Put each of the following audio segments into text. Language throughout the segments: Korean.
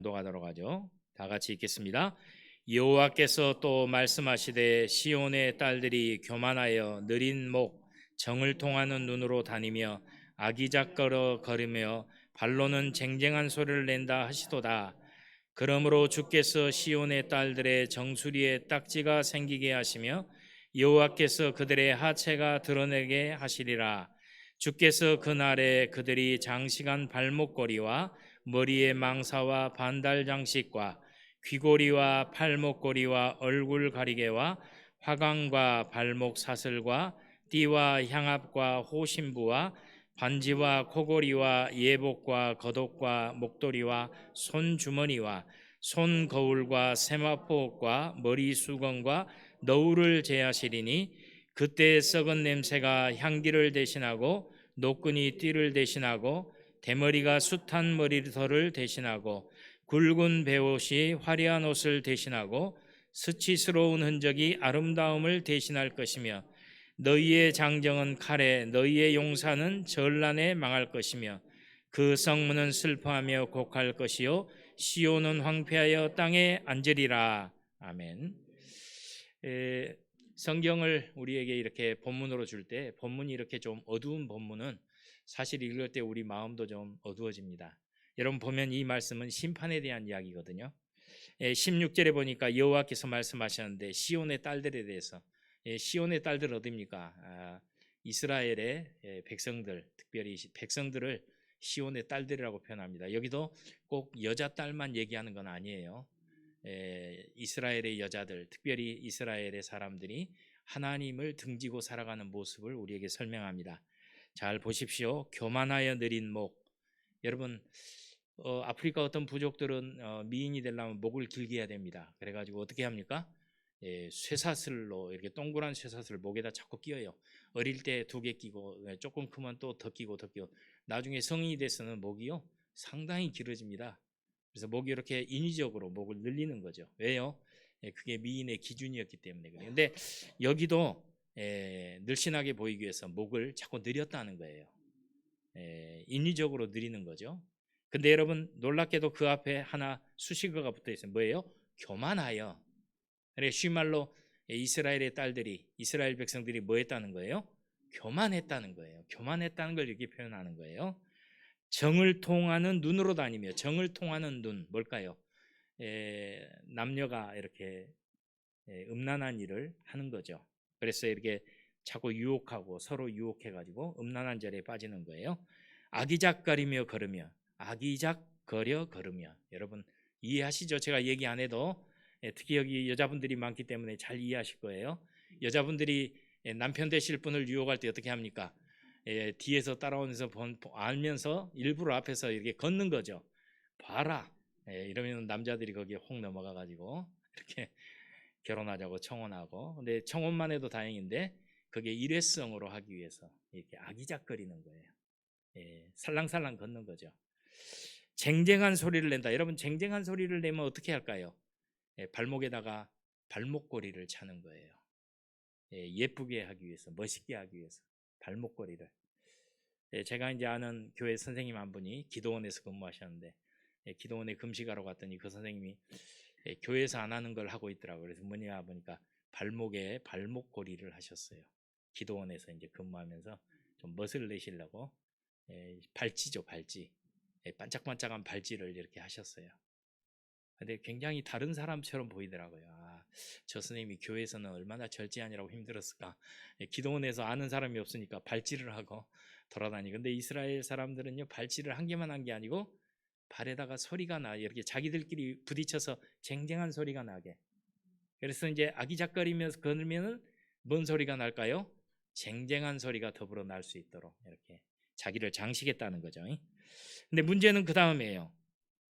노가도록 하죠. 다 같이 읽겠습니다. 여호와께서 또 말씀하시되 시온의 딸들이 교만하여 느린 목 정을 통하는 눈으로 다니며 아기작거려 걸으며 발로는 쟁쟁한 소리를 낸다 하시도다. 그러므로 주께서 시온의 딸들의 정수리에 딱지가 생기게 하시며 여호와께서 그들의 하체가 드러내게 하시리라. 주께서 그날에 그들이 장식한 발목걸이와 머리에 망사와 반달 장식과 귀고리와 팔목걸이와 얼굴 가리개와 화관과 발목 사슬과 띠와 향압과 호심부와 반지와 코고리와 예복과 겉옷과 목도리와 손주머니와 손거울과 세마포옷과 머리 수건과 너울을 제하시리니 그때 썩은 냄새가 향기를 대신하고 노끈이 띠를 대신하고 대머리가 숱한 머리털을 대신하고 굵은 베옷이 화려한 옷을 대신하고 수치스러운 흔적이 아름다움을 대신할 것이며 너희의 장정은 칼에 너희의 용사는 전란에 망할 것이며 그 성문은 슬퍼하며 곡할 것이요 시온은 황폐하여 땅에 앉으리라. 아멘. 성경을 우리에게 이렇게 본문으로 줄 때 본문이 이렇게 좀 어두운 본문은 사실 읽을 때 우리 마음도 좀 어두워집니다. 여러분 보면 이 말씀은 심판에 대한 이야기거든요. 16절에 보니까 여호와께서 말씀하셨는데 시온의 딸들에 대해서, 시온의 딸들 어디입니까? 이스라엘의 백성들, 특별히 백성들을 시온의 딸들이라고 표현합니다. 여기도 꼭 여자 딸만 얘기하는 건 아니에요. 이스라엘의 여자들, 특별히 이스라엘의 사람들이 하나님을 등지고 살아가는 모습을 우리에게 설명합니다. 잘 보십시오. 교만하여 느린 목. 여러분, 아프리카 어떤 부족들은 미인이 되려면 목을 길게 해야 됩니다. 그래가지고 어떻게 합니까? 쇠사슬로 이렇게 동그란 쇠사슬을 목에다 자꾸 끼워요. 어릴 때 2개 끼고 조금 크면 또 더 끼고 더 끼고 나중에 성인이 돼서는 목이요 상당히 길어집니다. 그래서 목이 이렇게 인위적으로 목을 늘리는 거죠. 왜요? 그게 미인의 기준이었기 때문에 그래요. 근데 여기도 늘씬하게 보이기 위해서 목을 자꾸 늘렸다는 거예요. 인위적으로 늘리는 거죠. 근데 여러분 놀랍게도 그 앞에 하나 수식어가 붙어 있어요. 뭐예요? 교만하여. 그래 쉬운 말로 이스라엘의 딸들이, 이스라엘 백성들이 뭐 했다는 거예요? 교만했다는 거예요. 교만했다는 걸 이렇게 표현하는 거예요. 정을 통하는 눈으로 다니며, 정을 통하는 눈 뭘까요? 남녀가 이렇게 음란한 일을 하는 거죠. 그래서 이렇게 자꾸 유혹하고 서로 유혹해가지고 음란한 절에 빠지는 거예요. 아기작거리며 걸으며, 아기작거려 걸으며. 여러분 이해하시죠? 제가 얘기 안 해도 특히 여기 여자분들이 많기 때문에 잘 이해하실 거예요. 여자분들이 남편 되실 분을 유혹할 때 어떻게 합니까? 뒤에서 따라오면서 알면서 일부러 앞에서 이렇게 걷는 거죠. 봐라. 이러면 남자들이 거기에 혹 넘어가 가지고 이렇게 결혼하자고 청혼하고. 근데 청혼만 해도 다행인데 그게 일회성으로 하기 위해서 이렇게 아기작거리는 거예요. 살랑살랑 걷는 거죠. 쟁쟁한 소리를 낸다. 여러분 쟁쟁한 소리를 내면 어떻게 할까요? 발목에다가 발목걸이를 차는 거예요. 예쁘게 하기 위해서, 멋있게 하기 위해서 발목걸이를. 제가 이제 아는 교회 선생님 한 분이 기도원에서 근무하셨는데 기도원에 금식하러 갔더니 그 선생님이 교회에서 안 하는 걸 하고 있더라고요. 그래서 뭐냐 보니까 발목에 발목걸이를 하셨어요. 기도원에서 이제 근무하면서 좀 멋을 내시려고 발찌죠, 발찌. 반짝반짝한 발찌를 이렇게 하셨어요. 근데 굉장히 다른 사람처럼 보이더라고요. 저 선생님이 교회에서는 얼마나 절제하느라고 힘들었을까. 기도원에서 아는 사람이 없으니까 발찌를 하고 돌아다니고. 근데 이스라엘 사람들은요, 발찌를 한 개만 한 게 아니고 발에다가 소리가 나, 이렇게 자기들끼리 부딪혀서 쟁쟁한 소리가 나게. 그래서 이제 아기작거리면서 걸으면은 뭔 소리가 날까요? 쟁쟁한 소리가 더불어 날 수 있도록 이렇게 자기를 장식했다는 거죠. 근데 문제는 그 다음이에요.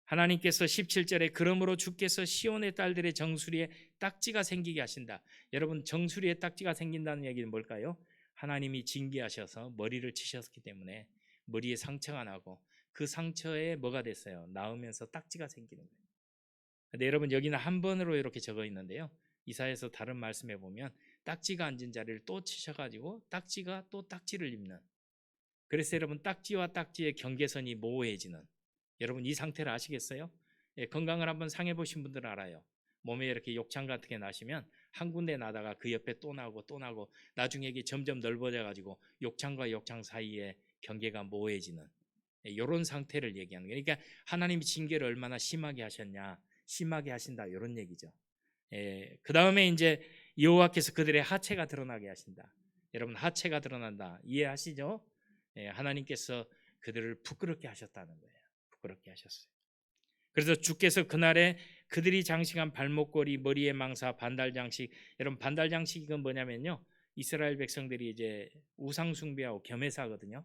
하나님께서 17절에 그러므로 주께서 시온의 딸들의 정수리에 딱지가 생기게 하신다. 여러분 정수리에 딱지가 생긴다는 얘기는 뭘까요? 하나님이 징계하셔서 머리를 치셨기 때문에 머리에 상처가 나고 그 상처에 뭐가 됐어요? 나으면서 딱지가 생기는 거예요. 근데 여러분 여기는 한 번으로 이렇게 적어 있는데요. 이사야서 다른 말씀에 보면 딱지가 앉은 자리를 또 치셔가지고 딱지가 또 딱지를 입는. 그래서 여러분 딱지와 딱지의 경계선이 모호해지는, 여러분 이 상태를 아시겠어요? 건강을 한번 상해 보신 분들은 알아요. 몸에 이렇게 욕창 같은 게 나시면 한 군데 나다가 그 옆에 또 나고 또 나고 나중에 이게 점점 넓어져 가지고 욕창과 욕창 사이에 경계가 모호해지는 이런 상태를 얘기하는 거예요. 그러니까 하나님이 징계를 얼마나 심하게 하셨냐, 심하게 하신다 이런 얘기죠. 그 다음에 이제 여호와께서 그들의 하체가 드러나게 하신다. 여러분 하체가 드러난다 이해하시죠? 하나님께서 그들을 부끄럽게 하셨다는 거예요. 부끄럽게 하셨어요. 그래서 주께서 그날에 그들이 장식한 발목걸이, 머리에 망사, 반달 장식. 여러분 반달 장식 이건 뭐냐면요, 이스라엘 백성들이 이제 우상 숭배하고 겸해사거든요.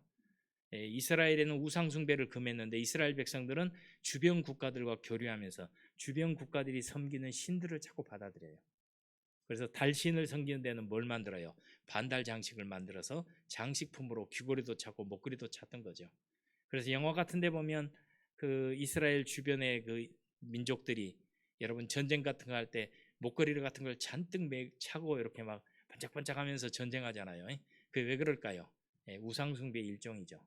이스라엘에는 우상 숭배를 금했는데 이스라엘 백성들은 주변 국가들과 교류하면서 주변 국가들이 섬기는 신들을 자꾸 받아들여요. 그래서 달신을 섬기는 데는 뭘 만들어요? 반달 장식을 만들어서 장식품으로 귀걸이도 찾고 목걸이도 찾던 거죠. 그래서 영화 같은 데 보면 그 이스라엘 주변의 그 민족들이 여러분 전쟁 같은 거 할 때 목걸이 같은 걸 잔뜩 차고 이렇게 막 반짝반짝하면서 전쟁하잖아요. 그게 왜 그럴까요? 우상 숭배의 일종이죠.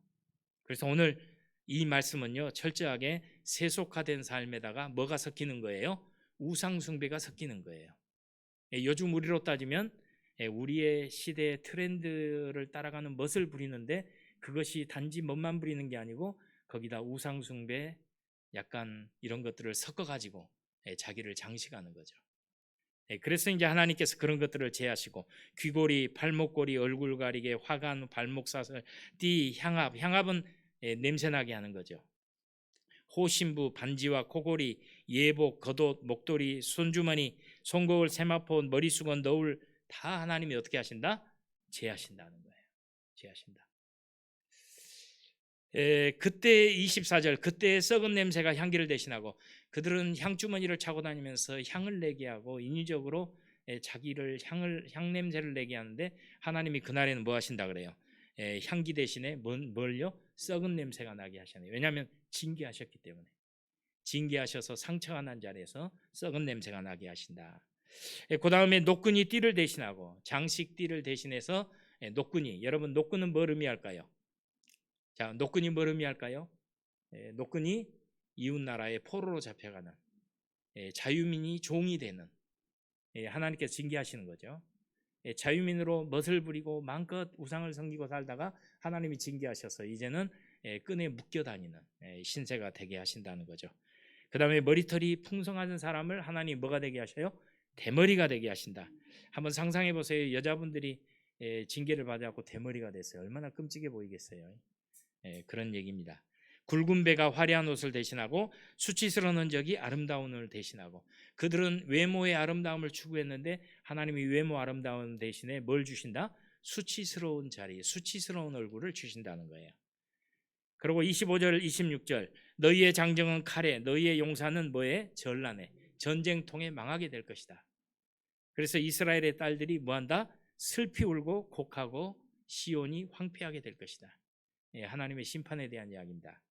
그래서 오늘 이 말씀은요, 철저하게 세속화된 삶에다가 뭐가 섞이는 거예요? 우상 숭배가 섞이는 거예요. 요즘 우리로 따지면 우리의 시대의 트렌드를 따라가는 멋을 부리는데 그것이 단지 멋만 부리는 게 아니고 거기다 우상 숭배 약간 이런 것들을 섞어 가지고 자기를 장식하는 거죠. 그래서 이제 하나님께서 그런 것들을 제하시고 귀걸이, 팔목걸이, 얼굴 가리개, 화관, 발목 사슬, 띠, 향압. 향압은 냄새나게 하는 거죠. 호신부, 반지와 코골이, 예복, 겉옷, 목도리, 손주머니, 손거울, 세마포, 머리수건, 너울 다 하나님이 어떻게 하신다? 제하신다는 거예요. 제하신다. 그때 24절 그때 썩은 냄새가 향기를 대신하고 그들은 향주머니를 차고 다니면서 향을 내게 하고 인위적으로 자기를 향 냄새를 내게 하는데 하나님이 그날에는 뭐 하신다 그래요? 향기 대신에 뭘요? 썩은 냄새가 나게 하시네요. 왜냐하면 징계하셨기 때문에. 징계하셔서 상처가 난 자리에서 썩은 냄새가 나게 하신다. 그 다음에 노끈이 띠를 대신하고 장식 띠를 대신해서 노끈이, 여러분 노끈은 뭘 의미할까요? 자, 노끈이 뭘 의미할까요? 노끈이 이웃나라의 포로로 잡혀가는 자유민이 종이 되는 하나님께서 징계하시는 거죠. 자유민으로 멋을 부리고 마음껏 우상을 섬기고 살다가 하나님이 징계하셔서 이제는 끈에 묶여 다니는 신세가 되게 하신다는 거죠. 그 다음에 머리털이 풍성한 사람을 하나님 뭐가 되게 하셔요? 대머리가 되게 하신다. 한번 상상해 보세요. 여자분들이 징계를 받아갖고 대머리가 됐어요. 얼마나 끔찍해 보이겠어요. 그런 얘기입니다. 굵은 배가 화려한 옷을 대신하고 수치스러운 흔적이 아름다운 옷을 대신하고 그들은 외모의 아름다움을 추구했는데 하나님이 외모 아름다움 대신에 뭘 주신다? 수치스러운 자리, 수치스러운 얼굴을 주신다는 거예요. 그리고 25절, 26절 너희의 장정은 칼에 너희의 용사는 뭐에? 전란에 전쟁통에 망하게 될 것이다. 그래서 이스라엘의 딸들이 뭐한다? 슬피 울고 곡하고 시온이 황폐하게 될 것이다. 하나님의 심판에 대한 이야기입니다.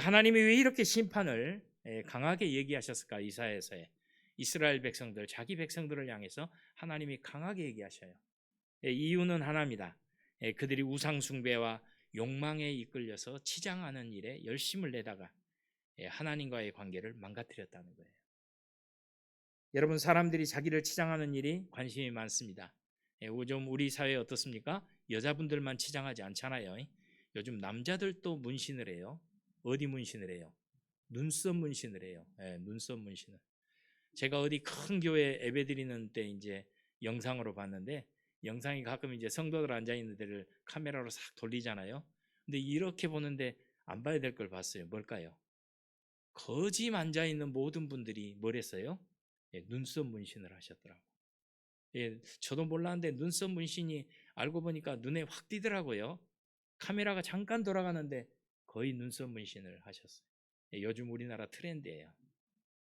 하나님이 왜 이렇게 심판을 강하게 얘기하셨을까? 이사야서에 이스라엘 백성들, 자기 백성들을 향해서 하나님이 강하게 얘기하셔요. 이유는 하나입니다. 그들이 우상 숭배와 욕망에 이끌려서 치장하는 일에 열심을 내다가 하나님과의 관계를 망가뜨렸다는 거예요. 여러분, 사람들이 자기를 치장하는 일이 관심이 많습니다. 요즘 우리 사회 어떻습니까? 여자분들만 치장하지 않잖아요. 요즘 남자들도 문신을 해요. 어디 문신을 해요? 눈썹 문신을 해요. 눈썹 문신을. 제가 어디 큰 교회 예배드리는 때 이제 영상으로 봤는데 영상이 가끔 이제 성도들 앉아 있는 데를 카메라로 싹 돌리잖아요. 근데 이렇게 보는데 안 봐야 될 걸 봤어요. 뭘까요? 거짐 앉아 있는 모든 분들이 뭘 했어요? 눈썹 문신을 하셨더라고. 저도 몰랐는데 눈썹 문신이 알고 보니까 눈에 확 띄더라고요. 카메라가 잠깐 돌아가는데 거의 눈썹 문신을 하셨어요. 요즘 우리나라 트렌드예요.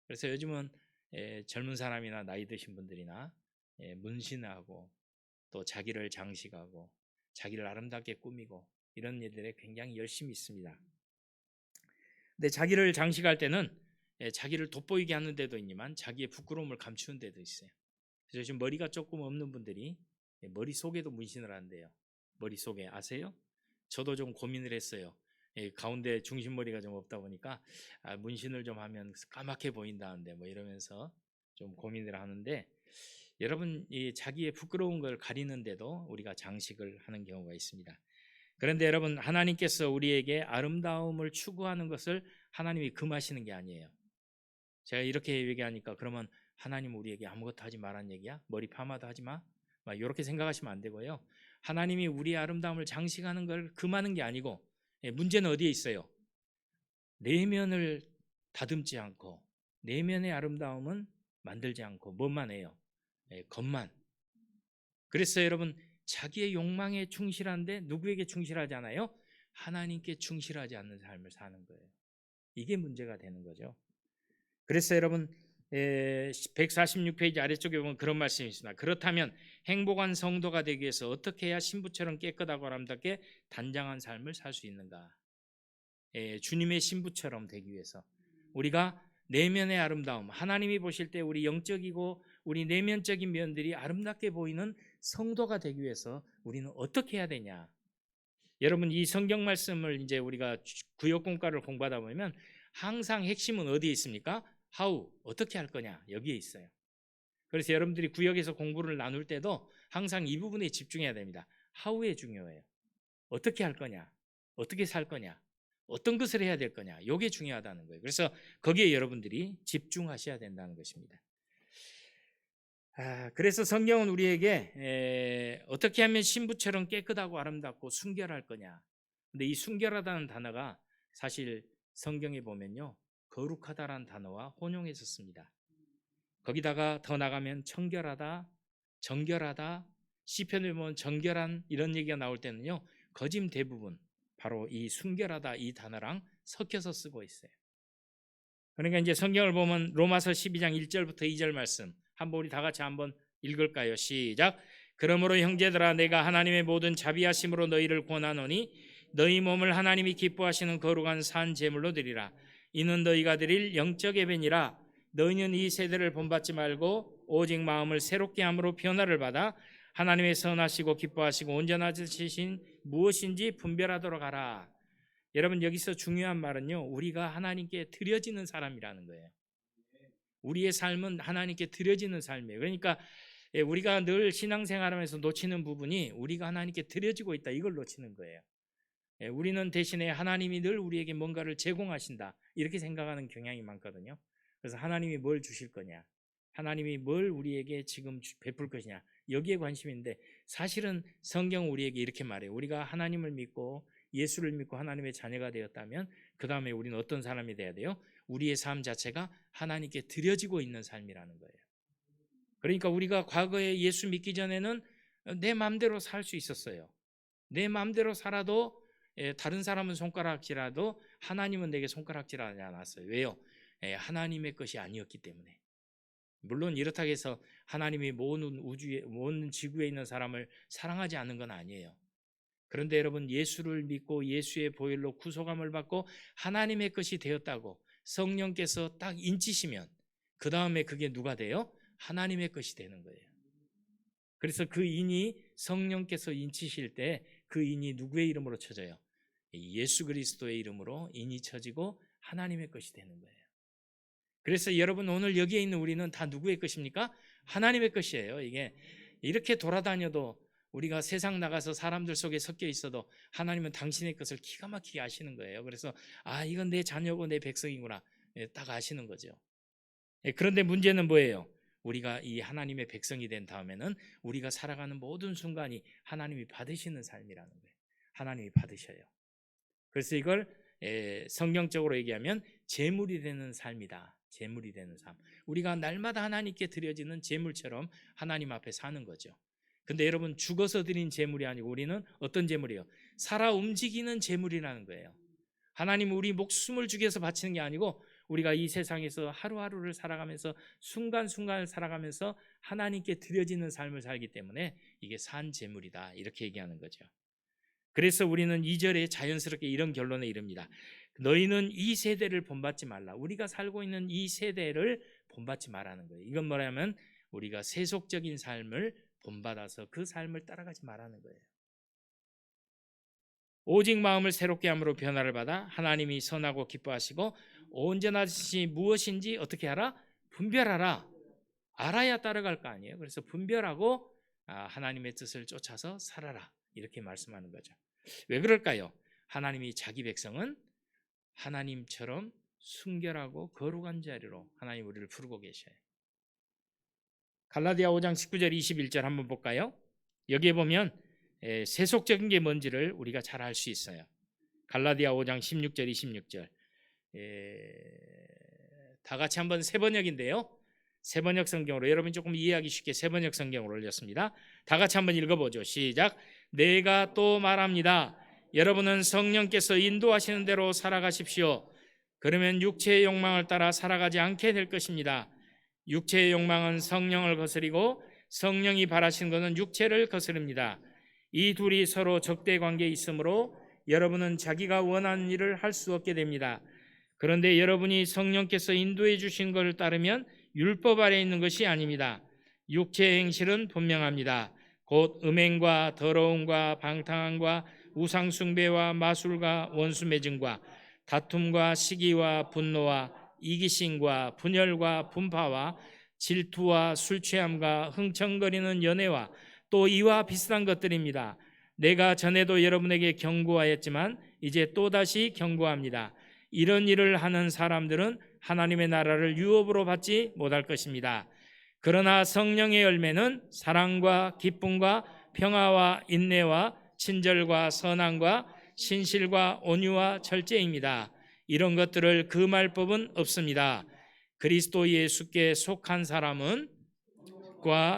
그래서 요즘은 젊은 사람이나 나이 드신 분들이나 문신하고 또 자기를 장식하고 자기를 아름답게 꾸미고 이런 일들에 굉장히 열심히 있습니다. 근데 자기를 장식할 때는 자기를 돋보이게 하는 데도 있지만 자기의 부끄러움을 감추는 데도 있어요. 그래서 지금 머리가 조금 없는 분들이 머릿속에도 문신을 한대요. 머릿속에 아세요? 저도 좀 고민을 했어요. 가운데 중심머리가 좀 없다 보니까 문신을 좀 하면 까맣게 보인다는데 뭐 이러면서 좀 고민을 하는데, 여러분 이 자기의 부끄러운 걸 가리는데도 우리가 장식을 하는 경우가 있습니다. 그런데 여러분, 하나님께서 우리에게 아름다움을 추구하는 것을 하나님이 금하시는 게 아니에요. 제가 이렇게 얘기하니까 그러면 하나님 우리에게 아무것도 하지 말란 얘기야? 머리 파마도 하지 마? 막 이렇게 생각하시면 안 되고요. 하나님이 우리의 아름다움을 장식하는 걸 금하는 게 아니고, 문제는 어디에 있어요? 내면을 다듬지 않고, 내면의 아름다움은 만들지 않고 뭐만 해요? 겉만. 그래서 여러분, 자기의 욕망에 충실한데 누구에게 충실하지 않아요? 하나님께 충실하지 않는 삶을 사는 거예요. 이게 문제가 되는 거죠. 그래서 여러분 146페이지 아래쪽에 보면 그런 말씀이 있습니다. 그렇다면 행복한 성도가 되기 위해서 어떻게 해야 신부처럼 깨끗하고 아름답게 단장한 삶을 살 수 있는가? 주님의 신부처럼 되기 위해서 우리가 내면의 아름다움, 하나님이 보실 때 우리 영적이고 우리 내면적인 면들이 아름답게 보이는 성도가 되기 위해서 우리는 어떻게 해야 되냐? 여러분, 이 성경 말씀을 이제 우리가 구역공과를 공부하다 보면 항상 핵심은 어디에 있습니까? how, 어떻게 할 거냐, 여기에 있어요. 그래서 여러분들이 구역에서 공부를 나눌 때도 항상 이 부분에 집중해야 됩니다. how에 중요해요. 어떻게 할 거냐, 어떻게 살 거냐, 어떤 것을 해야 될 거냐, 이게 중요하다는 거예요. 그래서 거기에 여러분들이 집중하셔야 된다는 것입니다. 그래서 성경은 우리에게 어떻게 하면 신부처럼 깨끗하고 아름답고 순결할 거냐. 근데 이 순결하다는 단어가 사실 성경에 보면요, 거룩하다라는 단어와 혼용해서 씁니다. 거기다가 더 나가면 청결하다, 정결하다, 시편을 보면 정결한 이런 얘기가 나올 때는요, 거짐 대부분 바로 이 순결하다 이 단어랑 섞여서 쓰고 있어요. 그러니까 이제 성경을 보면 로마서 12장 1절부터 2절 말씀 한번 우리 다 같이 한번 읽을까요? 시작. 그러므로 형제들아, 내가 하나님의 모든 자비하심으로 너희를 권하노니 너희 몸을 하나님이 기뻐하시는 거룩한 산 제물로 드리라. 이는 너희가 드릴 영적 예배니라. 너희는 이 세대를 본받지 말고 오직 마음을 새롭게 함으로 변화를 받아 하나님의 선하시고 기뻐하시고 온전하신 무엇인지 분별하도록 하라. 여러분, 여기서 중요한 말은요, 우리가 하나님께 드려지는 사람이라는 거예요. 우리의 삶은 하나님께 드려지는 삶이에요. 그러니까 우리가 늘 신앙생활하면서 놓치는 부분이 우리가 하나님께 드려지고 있다, 이걸 놓치는 거예요. 우리는 대신에 하나님이 늘 우리에게 뭔가를 제공하신다, 이렇게 생각하는 경향이 많거든요. 그래서 하나님이 뭘 주실 거냐, 하나님이 뭘 우리에게 지금 베풀 것이냐, 여기에 관심인데, 사실은 성경은 우리에게 이렇게 말해요. 우리가 하나님을 믿고 예수를 믿고 하나님의 자녀가 되었다면 그 다음에 우리는 어떤 사람이 돼야 돼요? 우리의 삶 자체가 하나님께 드려지고 있는 삶이라는 거예요. 그러니까 우리가 과거에 예수 믿기 전에는 내 마음대로 살 수 있었어요. 내 마음대로 살아도 다른 사람은 손가락질하도 하나님은 내게 손가락질하지 않았어요. 왜요? 하나님의 것이 아니었기 때문에. 물론 이렇다고 해서 하나님이 모든 우주에, 모든 지구에 있는 사람을 사랑하지 않는 건 아니에요. 그런데 여러분, 예수를 믿고 예수의 보혈로 구속함을 받고 하나님의 것이 되었다고 성령께서 딱 인치시면 그 다음에 그게 누가 돼요? 하나님의 것이 되는 거예요. 그래서 그 인이 성령께서 인치실 때 그 인이 누구의 이름으로 쳐져요? 예수 그리스도의 이름으로 인이 쳐지고 하나님의 것이 되는 거예요. 그래서 여러분, 오늘 여기에 있는 우리는 다 누구의 것입니까? 하나님의 것이에요. 이게 이렇게 돌아다녀도 우리가 세상 나가서 사람들 속에 섞여 있어도 하나님은 당신의 것을 기가 막히게 아시는 거예요. 그래서 이건 내 자녀고 내 백성이구나, 딱 아시는 거죠. 그런데 문제는 뭐예요? 우리가 이 하나님의 백성이 된 다음에는 우리가 살아가는 모든 순간이 하나님이 받으시는 삶이라는 거예요. 하나님이 받으셔요. 그래서 이걸 성경적으로 얘기하면 제물이 되는 삶이다. 제물이 되는 삶. 우리가 날마다 하나님께 드려지는 제물처럼 하나님 앞에 사는 거죠. 근데 여러분, 죽어서 드린 제물이 아니고 우리는 어떤 제물이에요? 살아 움직이는 제물이라는 거예요. 하나님은 우리 목숨을 죽여서 바치는 게 아니고 우리가 이 세상에서 하루하루를 살아가면서 순간순간을 살아가면서 하나님께 드려지는 삶을 살기 때문에 이게 산 제물이다, 이렇게 얘기하는 거죠. 그래서 우리는 2절에 자연스럽게 이런 결론에 이릅니다. 너희는 이 세대를 본받지 말라. 우리가 살고 있는 이 세대를 본받지 말라는 거예요. 이건 뭐냐면 우리가 세속적인 삶을 본받아서 그 삶을 따라가지 말라는 거예요. 오직 마음을 새롭게 함으로 변화를 받아 하나님이 선하고 기뻐하시고 온전한 뜻이 무엇인지 어떻게 알아? 분별하라. 알아야 따라갈 거 아니에요. 그래서 분별하고 하나님의 뜻을 쫓아서 살아라. 이렇게 말씀하는 거죠. 왜 그럴까요? 하나님이 자기 백성은 하나님처럼 순결하고 거룩한 자리로 하나님 우리를 부르고 계셔요. 갈라디아 5장 19절 21절 한번 볼까요? 여기에 보면 세속적인 게 뭔지를 우리가 잘 알 수 있어요. 갈라디아 5장 16절 26절 다 같이 한번 세번역인데요. 세번역 성경으로 여러분 조금 이해하기 쉽게 세번역 성경으로 올렸습니다. 다 같이 한번 읽어보죠. 시작. 내가 또 말합니다. 여러분은 성령께서 인도하시는 대로 살아가십시오. 그러면 육체의 욕망을 따라 살아가지 않게 될 것입니다. 육체의 욕망은 성령을 거스리고 성령이 바라시는 것은 육체를 거스릅니다. 이 둘이 서로 적대 관계에 있으므로 여러분은 자기가 원하는 일을 할 수 없게 됩니다. 그런데 여러분이 성령께서 인도해 주신 것을 따르면 율법 아래 있는 것이 아닙니다. 육체의 행실은 분명합니다. 곧 음행과 더러움과 방탕함과 우상숭배와 마술과 원수매증과 다툼과 시기와 분노와 이기심과 분열과 분파와 질투와 술취함과 흥청거리는 연애와 또 이와 비슷한 것들입니다. 내가 전에도 여러분에게 경고하였지만 이제 또다시 경고합니다. 이런 일을 하는 사람들은 하나님의 나라를 유업으로 받지 못할 것입니다. 그러나 성령의 열매는 사랑과 기쁨과 평화와 인내와 친절과 선함과 신실과 온유와 절제입니다. 이런 것들을 금할 법은 없습니다. 그리스도 예수께 속한 사람은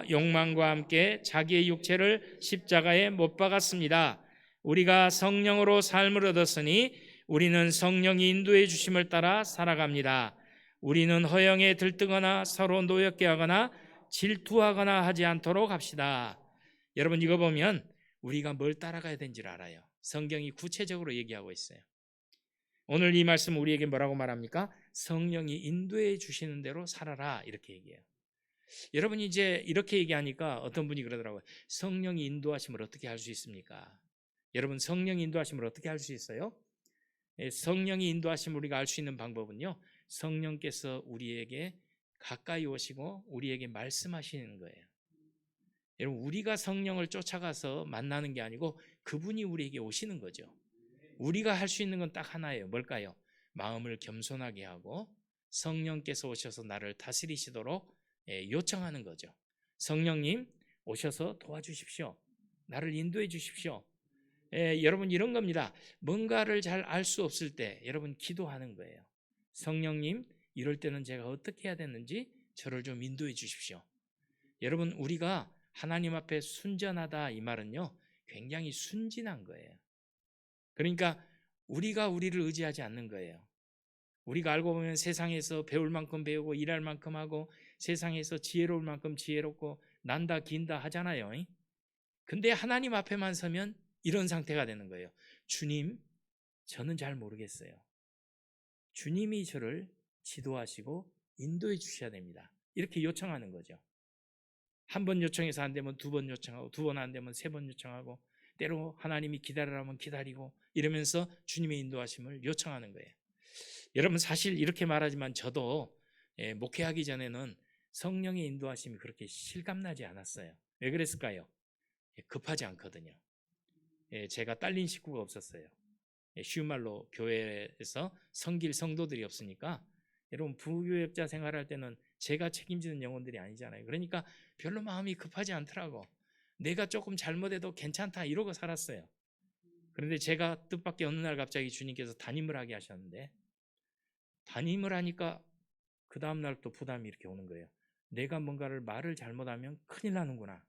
욕망과 함께 자기의 육체를 십자가에 못 박았습니다. 우리가 성령으로 삶을 얻었으니 우리는 성령이 인도해 주심을 따라 살아갑니다. 우리는 허영에 들뜨거나 서로 노엽게 하거나 질투하거나 하지 않도록 합시다. 여러분 이거 보면 우리가 뭘 따라가야 되는지를 알아요. 성경이 구체적으로 얘기하고 있어요. 오늘 이 말씀 우리에게 뭐라고 말합니까? 성령이 인도해 주시는 대로 살아라 이렇게 얘기해요. 여러분이 이제 이렇게 얘기하니까 어떤 분이 그러더라고요. 성령이 인도하심을 어떻게 할 수 있습니까? 여러분 성령이 인도하심을 어떻게 할 수 있어요? 성령이 인도하심을 우리가 알 수 있는 방법은요. 성령께서 우리에게 가까이 오시고 우리에게 말씀하시는 거예요. 여러분 우리가 성령을 쫓아가서 만나는 게 아니고 그분이 우리에게 오시는 거죠. 우리가 할 수 있는 건 딱 하나예요. 뭘까요? 마음을 겸손하게 하고 성령께서 오셔서 나를 다스리시도록 요청하는 거죠. 성령님 오셔서 도와주십시오. 나를 인도해 주십시오. 여러분 이런 겁니다. 뭔가를 잘 알 수 없을 때 여러분 기도하는 거예요. 성령님 이럴 때는 제가 어떻게 해야 되는지 저를 좀 인도해 주십시오. 여러분 우리가 하나님 앞에 순전하다 이 말은요 굉장히 순진한 거예요. 그러니까 우리가 우리를 의지하지 않는 거예요. 우리가 알고 보면 세상에서 배울 만큼 배우고 일할 만큼 하고 세상에서 지혜로울 만큼 지혜롭고 난다 긴다 하잖아요. 근데 하나님 앞에만 서면 이런 상태가 되는 거예요. 주님, 저는 잘 모르겠어요. 주님이 저를 지도하시고 인도해 주셔야 됩니다. 이렇게 요청하는 거죠. 한 번 요청해서 안 되면 두 번 요청하고 두 번 안 되면 세 번 요청하고 때로 하나님이 기다리라면 기다리고 이러면서 주님의 인도하심을 요청하는 거예요. 여러분 사실 이렇게 말하지만 저도 목회하기 전에는 성령의 인도하심이 그렇게 실감나지 않았어요. 왜 그랬을까요? 급하지 않거든요. 제가 딸린 식구가 없었어요. 쉬운 말로 교회에서 섬길 성도들이 없으니까 여러분 부교역자 생활할 때는 제가 책임지는 영혼들이 아니잖아요. 그러니까 별로 마음이 급하지 않더라고. 내가 조금 잘못해도 괜찮다 이러고 살았어요. 그런데 제가 뜻밖의 어느 날 갑자기 주님께서 담임을 하게 하셨는데 담임을 하니까 그 다음 날 또 부담이 이렇게 오는 거예요. 내가 뭔가를 말을 잘못하면 큰일 나는구나.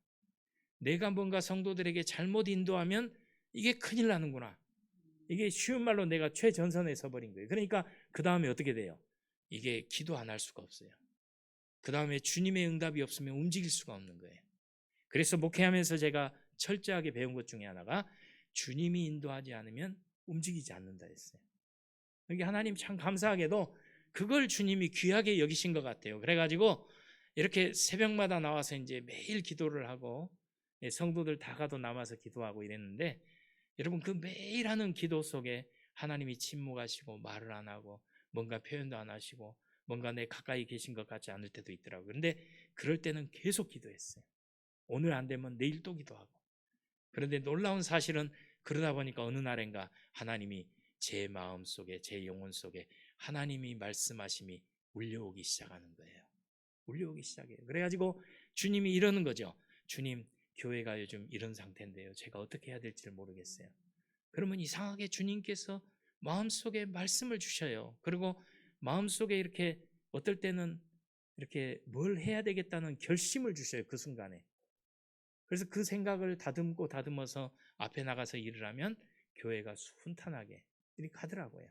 내가 뭔가 성도들에게 잘못 인도하면 이게 큰일 나는구나. 이게 쉬운 말로 내가 최전선에 서버린 거예요. 그러니까 그 다음에 어떻게 돼요? 이게 기도 안 할 수가 없어요. 그 다음에 주님의 응답이 없으면 움직일 수가 없는 거예요. 그래서 목회하면서 제가 철저하게 배운 것 중에 하나가 주님이 인도하지 않으면 움직이지 않는다 했어요. 이게 하나님 참 감사하게도 그걸 주님이 귀하게 여기신 것 같아요. 그래가지고 이렇게 새벽마다 나와서 이제 매일 기도를 하고 성도들 다 가도 남아서 기도하고 이랬는데 여러분 그 매일 하는 기도 속에 하나님이 침묵하시고 말을 안 하고 뭔가 표현도 안 하시고 뭔가 내 가까이 계신 것 같지 않을 때도 있더라고요. 그런데 그럴 때는 계속 기도했어요. 오늘 안 되면 내일 또 기도하고. 그런데 놀라운 사실은 그러다 보니까 어느 날인가 하나님이 제 마음 속에, 제 영혼 속에 하나님이 말씀하심이 울려오기 시작하는 거예요. 울려오기 시작해요. 그래가지고 주님이 이러는 거죠. 주님, 교회가 요즘 이런 상태인데요. 제가 어떻게 해야 될지를 모르겠어요. 그러면 이상하게 주님께서 마음속에 말씀을 주셔요. 그리고 마음속에 이렇게 어떨 때는 이렇게 뭘 해야 되겠다는 결심을 주셔요. 그 순간에. 그래서 그 생각을 다듬고 다듬어서 앞에 나가서 일을 하면 교회가 순탄하게 이렇게 가더라고요.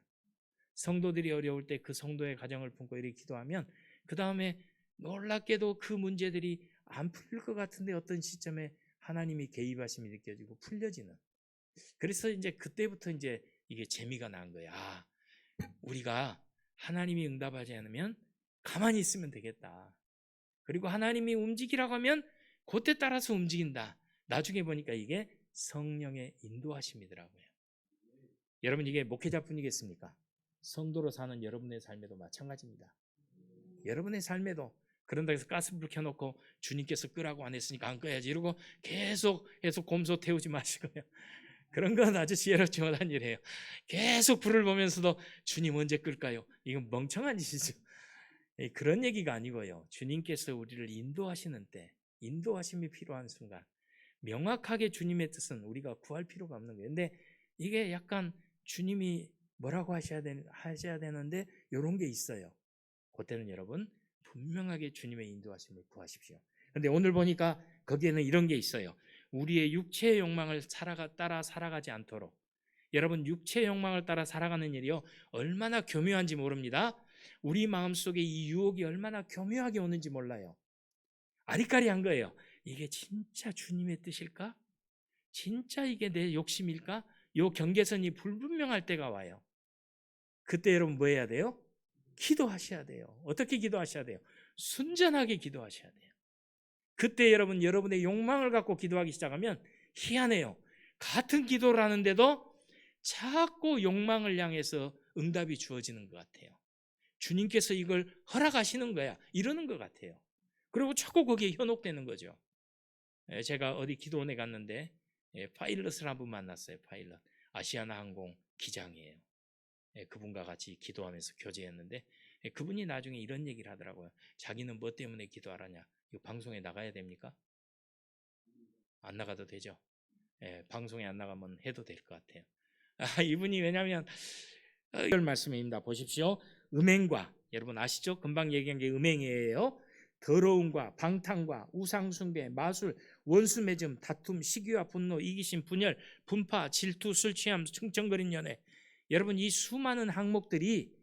성도들이 어려울 때 그 성도의 가정을 품고 이렇게 기도하면 그 다음에 놀랍게도 그 문제들이 안 풀릴 것 같은데 어떤 시점에 하나님이 개입하심이 느껴지고 풀려지는. 그래서 이제 그때부터 이제 이게 재미가 난 거예요. 아, 우리가 하나님이 응답하지 않으면 가만히 있으면 되겠다. 그리고 하나님이 움직이라고 하면 그때 따라서 움직인다. 나중에 보니까 이게 성령의 인도하심이더라고요. 여러분 이게 목회자뿐이겠습니까? 성도로 사는 여러분의 삶에도 마찬가지입니다. 여러분의 삶에도 그런다 해서 가스불 켜놓고 주님께서 끄라고 안 했으니까 안 꺼야지 이러고 계속 해서 곰소 태우지 마시고요. 그런 건 아주 지혜롭지 못한 일이에요. 계속 불을 보면서도 주님 언제 끌까요? 이건 멍청한 짓이죠. 그런 얘기가 아니고요. 주님께서 우리를 인도하시는 때, 인도하심이 필요한 순간, 명확하게 주님의 뜻은 우리가 구할 필요가 없는 거예요. 근데 이게 약간 주님이 뭐라고 하셔야 되는데 이런 게 있어요. 그때는 여러분 분명하게 주님의 인도하심을 구하십시오. 그런데 오늘 보니까 거기에는 이런 게 있어요. 우리의 육체의 욕망을 따라 살아가지 않도록. 여러분 육체의 욕망을 따라 살아가는 일이요 얼마나 교묘한지 모릅니다. 우리 마음속에 이 유혹이 얼마나 교묘하게 오는지 몰라요. 아리까리한 거예요. 이게 진짜 주님의 뜻일까? 진짜 이게 내 욕심일까? 요 경계선이 불분명할 때가 와요. 그때 여러분 뭐 해야 돼요? 기도하셔야 돼요. 어떻게 기도하셔야 돼요? 순전하게 기도하셔야 돼요. 그때 여러분 여러분의 욕망을 갖고 기도하기 시작하면 희한해요. 같은 기도를 하는데도 자꾸 욕망을 향해서 응답이 주어지는 것 같아요. 주님께서 이걸 허락하시는 거야. 이러는 것 같아요. 그리고 자꾸 거기에 현혹되는 거죠. 제가 어디 기도원에 갔는데 파일럿을 한 분 만났어요. 파일럿. 아시아나 항공 기장이에요. 그분과 같이 기도하면서 교제했는데 그분이 나중에 이런 얘기를 하더라고요. 자기는 뭐 때문에 기도하라냐? 이거 방송에 나가야 됩니까? 안 나가도 되죠. 방송에 안 나가면 해도 될 것 같아요. 이분이 왜냐하면 이런 말씀입니다. 보십시오. 음행과 여러분 아시죠? 금방 얘기한 게 음행이에요. 더러움과 방탕과 우상숭배, 마술, 원수매점, 다툼, 시기와 분노, 이기심, 분열, 분파, 질투, 술취함, 충청거린 연애. 여러분 이 수많은 항목들이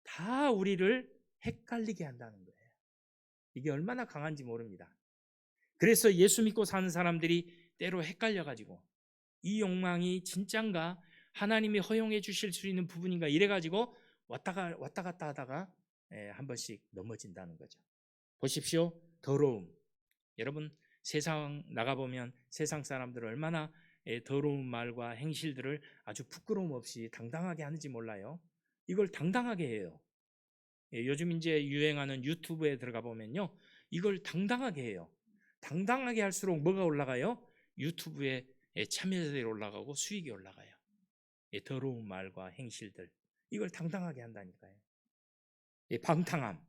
다 우리를 헷갈리게 한다는 거예요. 이게 얼마나 강한지 모릅니다. 그래서 예수 믿고 사는 사람들이 때로 헷갈려가지고 이 욕망이 진짠가 하나님이 허용해 주실 수 있는 부분인가 이래가지고 왔다 갔다 하다가 한 번씩 넘어진다는 거죠. 보십시오. 더러움. 여러분 세상 나가보면 세상 사람들 얼마나 더러운 말과 행실들을 아주 부끄러움 없이 당당하게 하는지 몰라요. 이걸 당당하게 해요. 요즘 이제 유행하는 유튜브에 들어가 보면요. 이걸 당당하게 해요. 당당하게 할수록 뭐가 올라가요? 유튜브에 참여자들이 올라가고 수익이 올라가요. 더러운 말과 행실들. 이걸 당당하게 한다니까요. 방탕함.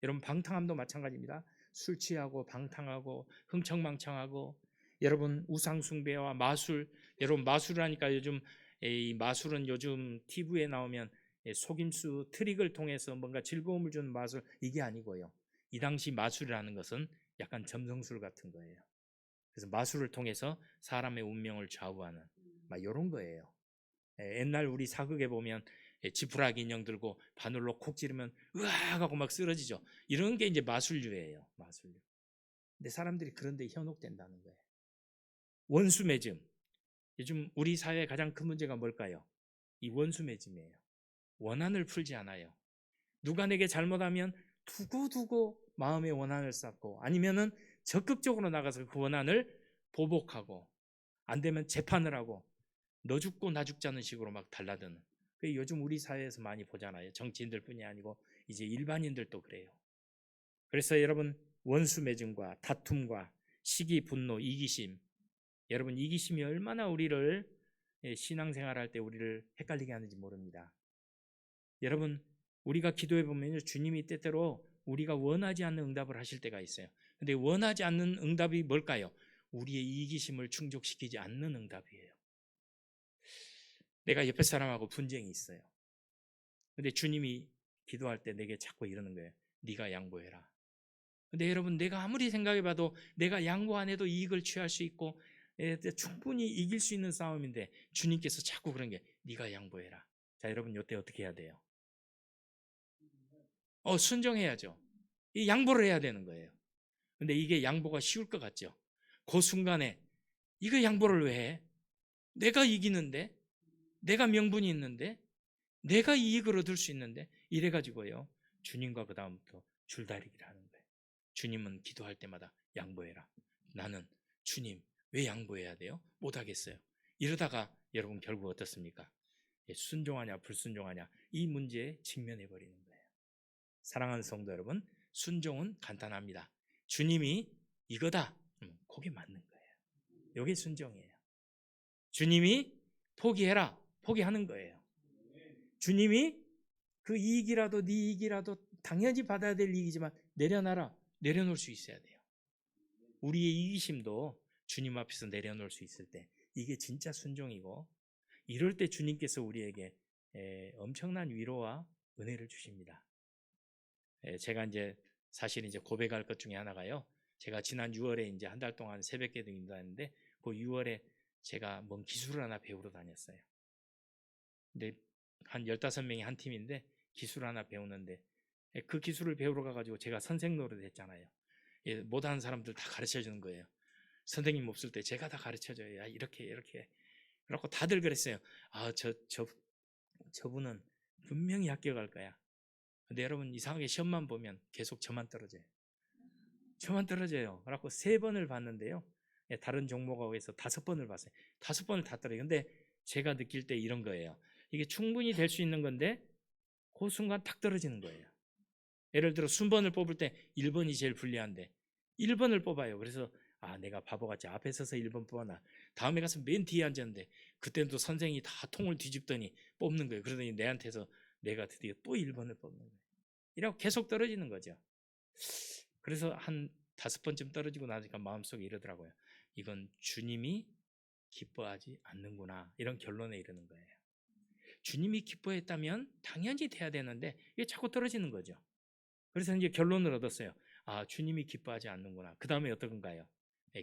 여러분 방탕함도 마찬가지입니다. 술 취하고 방탕하고 흥청망청하고 여러분 우상숭배와 마술. 여러분 마술을 하니까 요즘 이 마술은 요즘 TV에 나오면 속임수 트릭을 통해서 뭔가 즐거움을 주는 마술 이게 아니고요. 이 당시 마술이라는 것은 약간 점성술 같은 거예요. 그래서 마술을 통해서 사람의 운명을 좌우하는 막 이런 거예요. 옛날 우리 사극에 보면 지푸라기 인형 들고 바늘로 콕 찌르면 으악 하고 막 쓰러지죠. 이런 게 이제 마술류예요. 마술류. 근데 사람들이 그런 데 현혹된다는 거예요. 원수매즘. 요즘 우리 사회의 가장 큰 문제가 뭘까요? 이 원수매짐이에요. 원한을 풀지 않아요. 누가 내게 잘못하면 두고두고 마음의 원한을 쌓고 아니면은 적극적으로 나가서 그 원한을 보복하고 안 되면 재판을 하고 너 죽고 나 죽자는 식으로 막 달라드는. 요즘 우리 사회에서 많이 보잖아요. 정치인들뿐이 아니고 이제 일반인들도 그래요. 그래서 여러분 원수 맺음과 다툼과 시기, 분노, 이기심, 여러분 이기심이 얼마나 우리를 신앙생활할 때 우리를 헷갈리게 하는지 모릅니다. 여러분 우리가 기도해 보면요, 주님이 때때로 우리가 원하지 않는 응답을 하실 때가 있어요. 근데 원하지 않는 응답이 뭘까요? 우리의 이기심을 충족시키지 않는 응답이에요. 내가 옆에 사람하고 분쟁이 있어요. 근데 주님이 기도할 때 내게 자꾸 이러는 거예요. 네가 양보해라. 근데 여러분 내가 아무리 생각해봐도 내가 양보 안 해도 이익을 취할 수 있고 충분히 이길 수 있는 싸움인데 주님께서 자꾸 그런 게 네가 양보해라. 자, 여러분 이때 어떻게 해야 돼요? 순종해야죠. 이 양보를 해야 되는 거예요. 근데 이게 양보가 쉬울 것 같죠? 그 순간에 이거 양보를 왜 해? 내가 이기는데, 내가 명분이 있는데, 내가 이익을 얻을 수 있는데, 이래가지고요 주님과 그 다음부터 줄다리기를 하는 거예요. 주님은 기도할 때마다 양보해라. 나는 주님 왜 양보해야 돼요? 못하겠어요. 이러다가 여러분 결국 어떻습니까? 순종하냐 불순종하냐 이 문제에 직면해 버리는 거예요. 사랑하는 성도 여러분, 순종은 간단합니다. 주님이 이거다, 그게 맞는 거예요. 이게 순종이에요. 주님이 포기해라, 포기하는 거예요. 주님이 그 이익이라도 네 이익이라도 당연히 받아야 될 이익이지만 내려놔라, 내려놓을 수 있어야 돼요. 우리의 이기심도 주님 앞에서 내려놓을 수 있을 때 이게 진짜 순종이고, 이럴 때 주님께서 우리에게 엄청난 위로와 은혜를 주십니다. 제가 이제 사실 이제 고백할 것 중에 하나가요, 제가 지난 6월에 이제 한 달 동안 새벽기도 인도하는데 그 6월에 제가 뭔 기술을 하나 배우러 다녔어요. 근데 한 15명이 한 팀인데 기술 하나 배우는데 그 기술을 배우러 가가지고 제가 선생 노릇 했잖아요. 못하는 사람들 다 가르쳐 주는 거예요. 선생님 없을 때 제가 다 가르쳐 줘요. 야, 이렇게 그래갖고 다들 그랬어요. 아, 저분은 분명히 합격할 거야. 근데 여러분 이상하게 시험만 보면 계속 저만 떨어져요. 그래갖고 3번을 봤는데요, 다른 종목하고 해서 5번을 봤어요. 5번을 다 떨어져요. 근데 제가 느낄 때 이런 거예요. 이게 충분히 될 수 있는 건데 그 순간 탁 떨어지는 거예요. 예를 들어 순번을 뽑을 때 1번이 제일 불리한데 1번을 뽑아요. 그래서 내가 바보같이 앞에 서서 1번 뽑아놔. 다음에 가서 맨 뒤에 앉았는데 그때는 또 선생님이 다 통을 뒤집더니 뽑는 거예요. 그러더니 내한테서 내가 드디어 또 1번을 뽑는 거예요. 이러고 계속 떨어지는 거죠. 그래서 한 5번쯤 떨어지고 나니까 마음속에 이러더라고요. 이건 주님이 기뻐하지 않는구나, 이런 결론에 이르는 거예요. 주님이 기뻐했다면 당연히 돼야 되는데 이게 자꾸 떨어지는 거죠. 그래서 이제 결론을 얻었어요. 주님이 기뻐하지 않는구나. 그 다음에 어떤가요?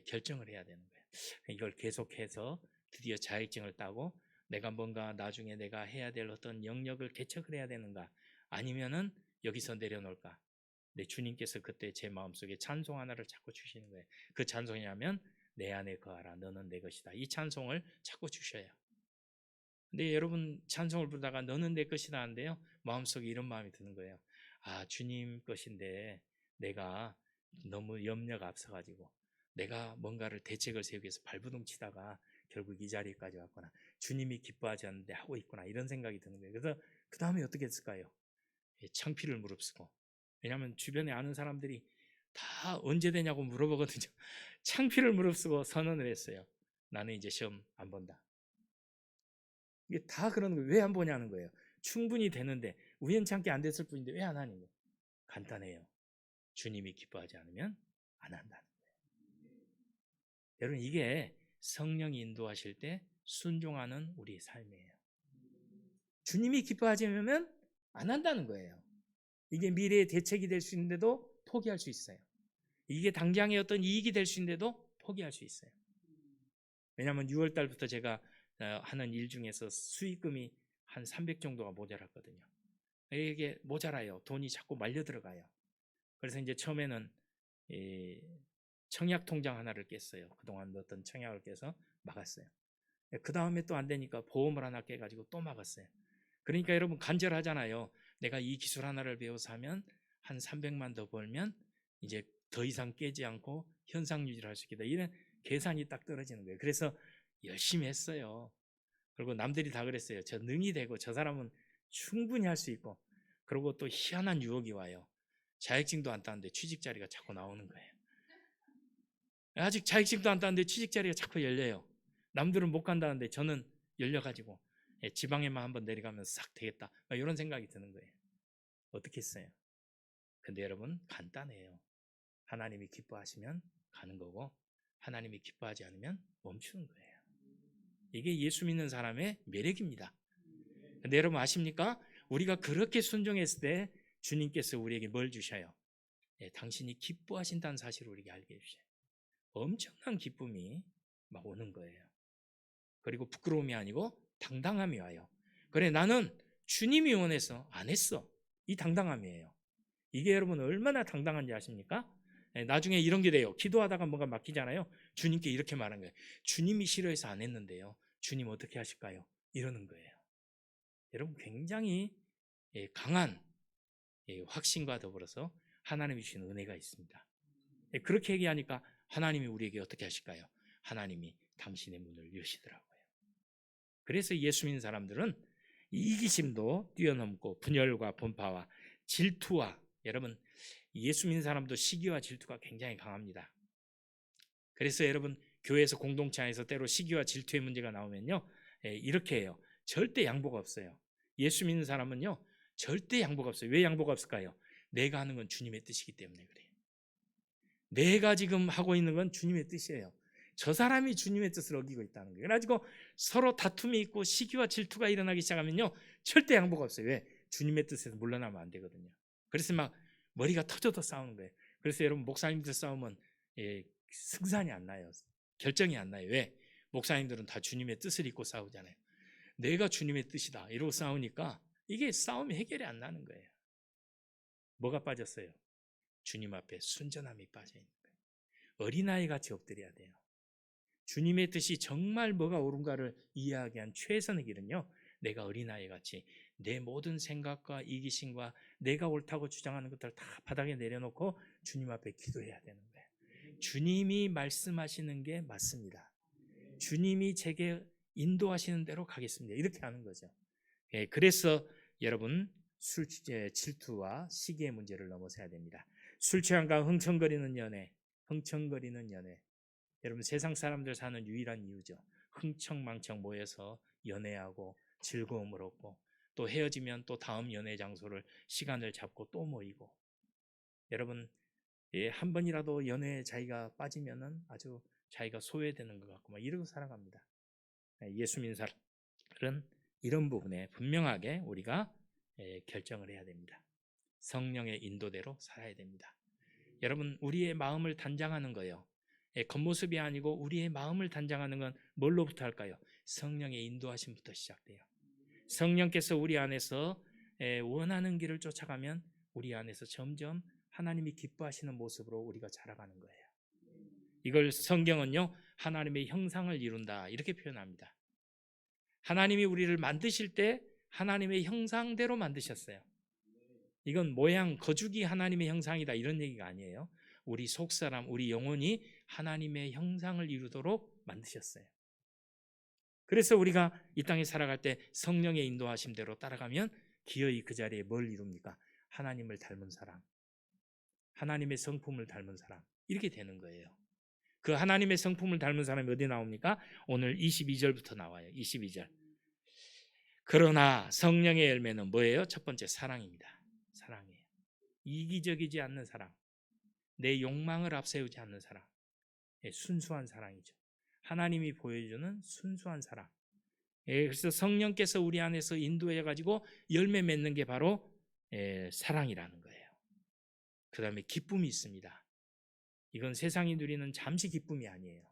결정을 해야 되는 거예요. 이걸 계속해서 드디어 자격증을 따고 내가 뭔가 나중에 내가 해야 될 어떤 영역을 개척을 해야 되는가, 아니면은 여기서 내려놓을까. 네, 주님께서 그때 제 마음속에 찬송 하나를 자꾸 주시는 거예요. 그 찬송이냐면 내 안에 거하라, 너는 내 것이다. 이 찬송을 자꾸 주셔요. 근데 여러분 찬송을 부르다가 너는 내 것이다 하는데요, 마음속에 이런 마음이 드는 거예요. 주님 것인데 내가 너무 염려가 앞서가지고 내가 뭔가를 대책을 세우기 위해서 발버둥 치다가 결국 이 자리까지 왔구나. 주님이 기뻐하지 않는데 하고 있구나. 이런 생각이 드는 거예요. 그래서 그 다음에 어떻게 했을까요? 창피를 무릅쓰고. 왜냐하면 주변에 아는 사람들이 다 언제 되냐고 물어보거든요. 창피를 무릅쓰고 선언을 했어요. 나는 이제 시험 안 본다. 이게 다 그러는 거예요. 왜 안 보냐는 거예요. 충분히 되는데 우연찮게 안 됐을 뿐인데 왜 안 하는 거예요? 간단해요. 주님이 기뻐하지 않으면 안 한다는 거예요. 여러분 이게 성령이 인도하실 때 순종하는 우리의 삶이에요. 주님이 기뻐하지 않으면 안 한다는 거예요. 이게 미래의 대책이 될 수 있는데도 포기할 수 있어요. 이게 당장의 어떤 이익이 될 수 있는데도 포기할 수 있어요. 왜냐하면 6월 달부터 제가 하는 일 중에서 수익금이 한 300 정도가 모자랐거든요. 이게 모자라요. 돈이 자꾸 말려 들어가요. 그래서 이제 처음에는 청약 통장 하나를 깼어요. 그동안 넣었던 청약을 깨서 막았어요. 그 다음에 또 안 되니까 보험을 하나 깨가지고 또 막았어요. 그러니까 여러분 간절하잖아요. 내가 이 기술 하나를 배워서 하면 한 300만 더 벌면 이제 더 이상 깨지 않고 현상 유지를 할 수 있겠다. 이런 계산이 딱 떨어지는 거예요. 그래서 열심히 했어요. 그리고 남들이 다 그랬어요. 저 능이 되고 저 사람은 충분히 할 수 있고. 그리고 또 희한한 유혹이 와요. 자격증도 안 따는데 취직 자리가 자꾸 나오는 거예요. 아직 자격증도 안 따는데 취직 자리가 자꾸 열려요. 남들은 못 간다는데 저는 열려가지고 지방에만 한번 내려가면 싹 되겠다. 이런 생각이 드는 거예요. 어떻게 했어요? 근데 여러분 간단해요. 하나님이 기뻐하시면 가는 거고 하나님이 기뻐하지 않으면 멈추는 거예요. 이게 예수 믿는 사람의 매력입니다. 근데 여러분 아십니까? 우리가 그렇게 순종했을 때 주님께서 우리에게 뭘 주셔요? 당신이 기뻐하신다는 사실을 우리에게 알게 해주셔요. 엄청난 기쁨이 막 오는 거예요. 그리고 부끄러움이 아니고 당당함이 와요. 그래 나는 주님이 원해서 안 했어. 이 당당함이에요. 이게 여러분 얼마나 당당한지 아십니까? 나중에 이런 게 돼요. 기도하다가 뭔가 막히잖아요. 주님께 이렇게 말한 거예요. 주님이 싫어해서 안 했는데요. 주님 어떻게 하실까요? 이러는 거예요. 여러분 굉장히 강한 확신과 더불어서 하나님이 주신 은혜가 있습니다. 그렇게 얘기하니까 하나님이 우리에게 어떻게 하실까요? 하나님이 당신의 문을 여시더라고요. 그래서 예수 믿는 사람들은 이기심도 뛰어넘고 분열과 분파와 질투와 여러분 예수 믿는 사람도 시기와 질투가 굉장히 강합니다. 그래서 여러분 교회에서 공동체 안에서 때로 시기와 질투의 문제가 나오면요 이렇게 해요. 절대 양보가 없어요. 예수 믿는 사람은요 절대 양보가 없어요. 왜 양보가 없을까요? 내가 하는 건 주님의 뜻이기 때문에 그래요. 내가 지금 하고 있는 건 주님의 뜻이에요. 저 사람이 주님의 뜻을 어기고 있다는 거예요. 그래가지고 서로 다툼이 있고 시기와 질투가 일어나기 시작하면요 절대 양보가 없어요. 왜? 주님의 뜻에서 물러나면 안 되거든요. 그래서 막 머리가 터져도 싸우는 거예요. 그래서 여러분 목사님들 싸우면 승산이 안 나요. 결정이 안 나요. 왜? 목사님들은 다 주님의 뜻을 잊고 싸우잖아요. 내가 주님의 뜻이다 이러고 싸우니까 이게 싸움이 해결이 안 나는 거예요. 뭐가 빠졌어요? 주님 앞에 순전함이 빠져 있는 거예요. 어린아이 같이 엎드려야 돼요. 주님의 뜻이 정말 뭐가 옳은가를 이해하게 한 최선의 길은요 내가 어린아이 같이 내 모든 생각과 이기심과 내가 옳다고 주장하는 것들을 다 바닥에 내려놓고 주님 앞에 기도해야 되는 거예요. 주님이 말씀하시는 게 맞습니다. 주님이 제게 인도하시는 대로 가겠습니다. 이렇게 하는 거죠. 그래서 여러분 질투와 시기의 문제를 넘어서야 됩니다. 술 취함과 흥청거리는 연애, 여러분 세상 사람들 사는 유일한 이유죠. 흥청망청 모여서 연애하고 즐거움을 얻고 또 헤어지면 또 다음 연애 장소를 시간을 잡고 또 모이고 여러분 한 번이라도 연애에 자기가 빠지면은 아주 자기가 소외되는 것 같고 막 이러고 살아갑니다. 예수 믿는 사람들은 이런 부분에 분명하게 우리가 결정을 해야 됩니다. 성령의 인도대로 살아야 됩니다. 여러분 우리의 마음을 단장하는 거예요. 겉모습이 아니고 우리의 마음을 단장하는 건 뭘로부터 할까요? 성령의 인도하심부터 시작돼요. 성령께서 우리 안에서 원하는 길을 쫓아가면 우리 안에서 점점 하나님이 기뻐하시는 모습으로 우리가 자라가는 거예요. 이걸 성경은요 하나님의 형상을 이룬다 이렇게 표현합니다. 하나님이 우리를 만드실 때 하나님의 형상대로 만드셨어요. 이건 모양, 거죽이 하나님의 형상이다 이런 얘기가 아니에요. 우리 속사람, 우리 영혼이 하나님의 형상을 이루도록 만드셨어요. 그래서 우리가 이 땅에 살아갈 때 성령의 인도하심대로 따라가면 기어이 그 자리에 뭘 이룹니까? 하나님을 닮은 사람, 하나님의 성품을 닮은 사람 이렇게 되는 거예요. 그 하나님의 성품을 닮은 사람이 어디 나옵니까? 오늘 22절부터 나와요. 22절. 그러나 성령의 열매는 뭐예요? 첫 번째 사랑입니다. 사랑이에요. 이기적이지 않는 사랑, 내 욕망을 앞세우지 않는 사랑, 순수한 사랑이죠. 하나님이 보여주는 순수한 사랑. 그래서 성령께서 우리 안에서 인도해가지고 열매 맺는 게 바로 사랑이라는 거예요. 그 다음에 기쁨이 있습니다. 이건 세상이 누리는 잠시 기쁨이 아니에요.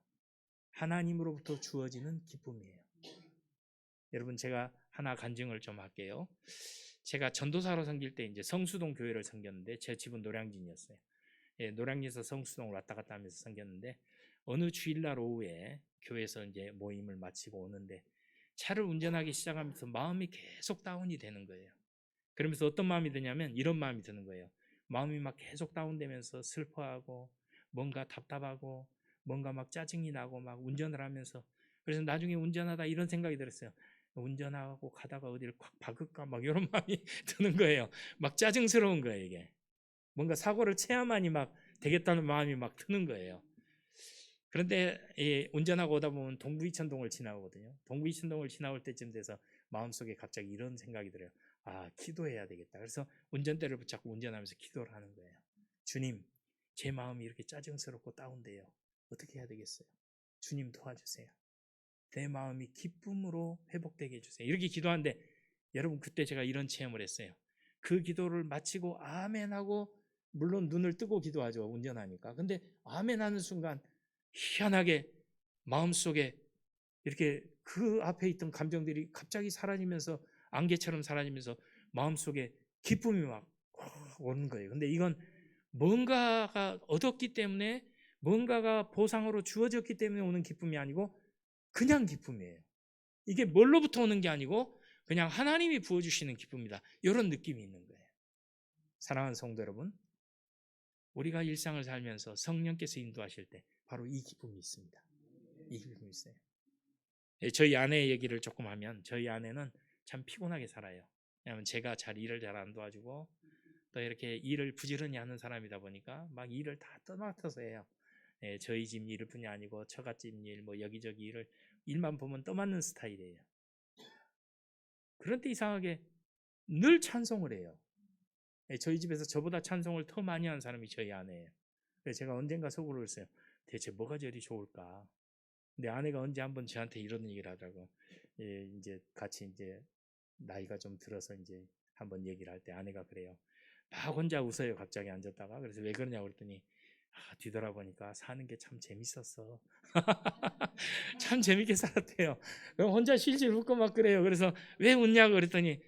하나님으로부터 주어지는 기쁨이에요. 여러분 제가 하나 간증을 좀 할게요. 제가 전도사로 섬길 때 이제 성수동 교회를 섬겼는데 제 집은 노량진이었어요. 노량진에서 성수동을 왔다 갔다 하면서 섬겼는데 어느 주일날 오후에 교회에서 이제 모임을 마치고 오는데 차를 운전하기 시작하면서 마음이 계속 다운이 되는 거예요. 그러면서 어떤 마음이 드냐면 이런 마음이 드는 거예요. 마음이 막 계속 다운되면서 슬퍼하고 뭔가 답답하고 뭔가 막 짜증이 나고 막 운전을 하면서 그래서 나중에 운전하다 이런 생각이 들었어요. 운전하고 가다가 어디를 콱 박을까 막 이런 마음이 드는 거예요. 막 짜증스러운 거예요, 이게. 뭔가 사고를 쳐야만이 막 되겠다는 마음이 막 드는 거예요. 그런데 운전하고 오다 보면 동부이천동을 지나오거든요. 동부이천동을 지나올 때쯤 돼서 마음속에 갑자기 이런 생각이 들어요. 아, 기도해야 되겠다. 그래서 운전대를 붙잡고 운전하면서 기도를 하는 거예요. 주님, 제 마음이 이렇게 짜증스럽고 다운돼요. 어떻게 해야 되겠어요? 주님 도와주세요. 내 마음이 기쁨으로 회복되게 해주세요. 이렇게 기도하는데 여러분, 그때 제가 이런 체험을 했어요. 그 기도를 마치고 아멘 하고, 물론 눈을 뜨고 기도하죠, 운전하니까. 근데 아멘 하는 순간 희한하게 마음속에 이렇게 그 앞에 있던 감정들이 갑자기 사라지면서, 안개처럼 사라지면서 마음속에 기쁨이 막 오는 거예요. 근데 이건 뭔가가 얻었기 때문에, 뭔가가 보상으로 주어졌기 때문에 오는 기쁨이 아니고 그냥 기쁨이에요. 이게 뭘로부터 오는 게 아니고 그냥 하나님이 부어주시는 기쁨이다, 이런 느낌이 있는 거예요. 사랑하는 성도 여러분, 우리가 일상을 살면서 성령께서 인도하실 때 바로 이 기쁨이 있습니다. 이 기쁨이 있어요. 저희 아내 얘기를 조금 하면, 저희 아내는 참 피곤하게 살아요. 왜냐하면 제가 일을 잘 안 도와주고 또 이렇게 일을 부지런히 하는 사람이다 보니까 막 일을 다 떠맡아서 해요. 저희 집 일뿐이 아니고 처갓집 일, 뭐 여기저기 일만 보면 떠맡는 스타일이에요. 그런데 이상하게 늘 찬송을 해요. 저희 집에서 저보다 찬송을 더 많이 하는 사람이 저희 아내예요. 그래서 제가 언젠가 속으로 그랬어요. 대체 뭐가 저리 좋을까? 근데 아내가 언제 한번 저한테 이런 얘기를 하더라고. 이제 같이 이제 나이가 좀 들어서 이제 한번 얘기를 할 때 아내가 그래요. 막 혼자 웃어요, 갑자기 앉았다가. 그래서 왜 그러냐고 그랬더니, 뒤돌아보니까 사는 게 참 재밌었어. 참 재밌게 살았대요. 그럼 혼자 실실 웃고 막 그래요. 그래서 왜 웃냐고 그랬더니,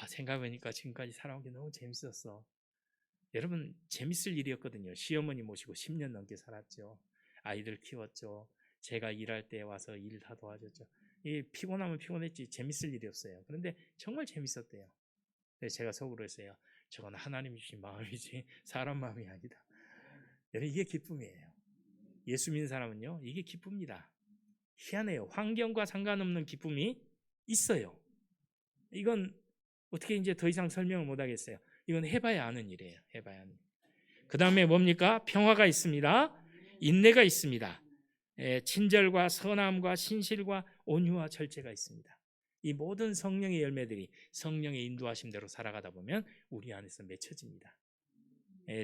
생각해보니까 지금까지 살아온 게 너무 재밌었어. 여러분, 재밌을 일이었거든요. 시어머니 모시고 10년 넘게 살았죠. 아이들 키웠죠. 제가 일할 때 와서 일 다 도와줬죠. 피곤하면 피곤했지 재밌을 일이 없어요. 그런데 정말 재밌었대요. 그래서 제가 속으로 했어요. 저건 하나님 주신 마음이지 사람 마음이 아니다. 여러분, 이게 기쁨이에요. 예수 믿는 사람은요, 이게 기쁩니다. 희한해요. 환경과 상관없는 기쁨이 있어요. 이건 어떻게 이제 더 이상 설명을 못 하겠어요. 이건 해봐야 아는 일이에요. 해봐야 아는 일. 그 다음에 뭡니까? 평화가 있습니다. 인내가 있습니다. 친절과 선함과 신실과 온유와 절제가 있습니다. 이 모든 성령의 열매들이 성령의 인도하심대로 살아가다 보면 우리 안에서 맺혀집니다.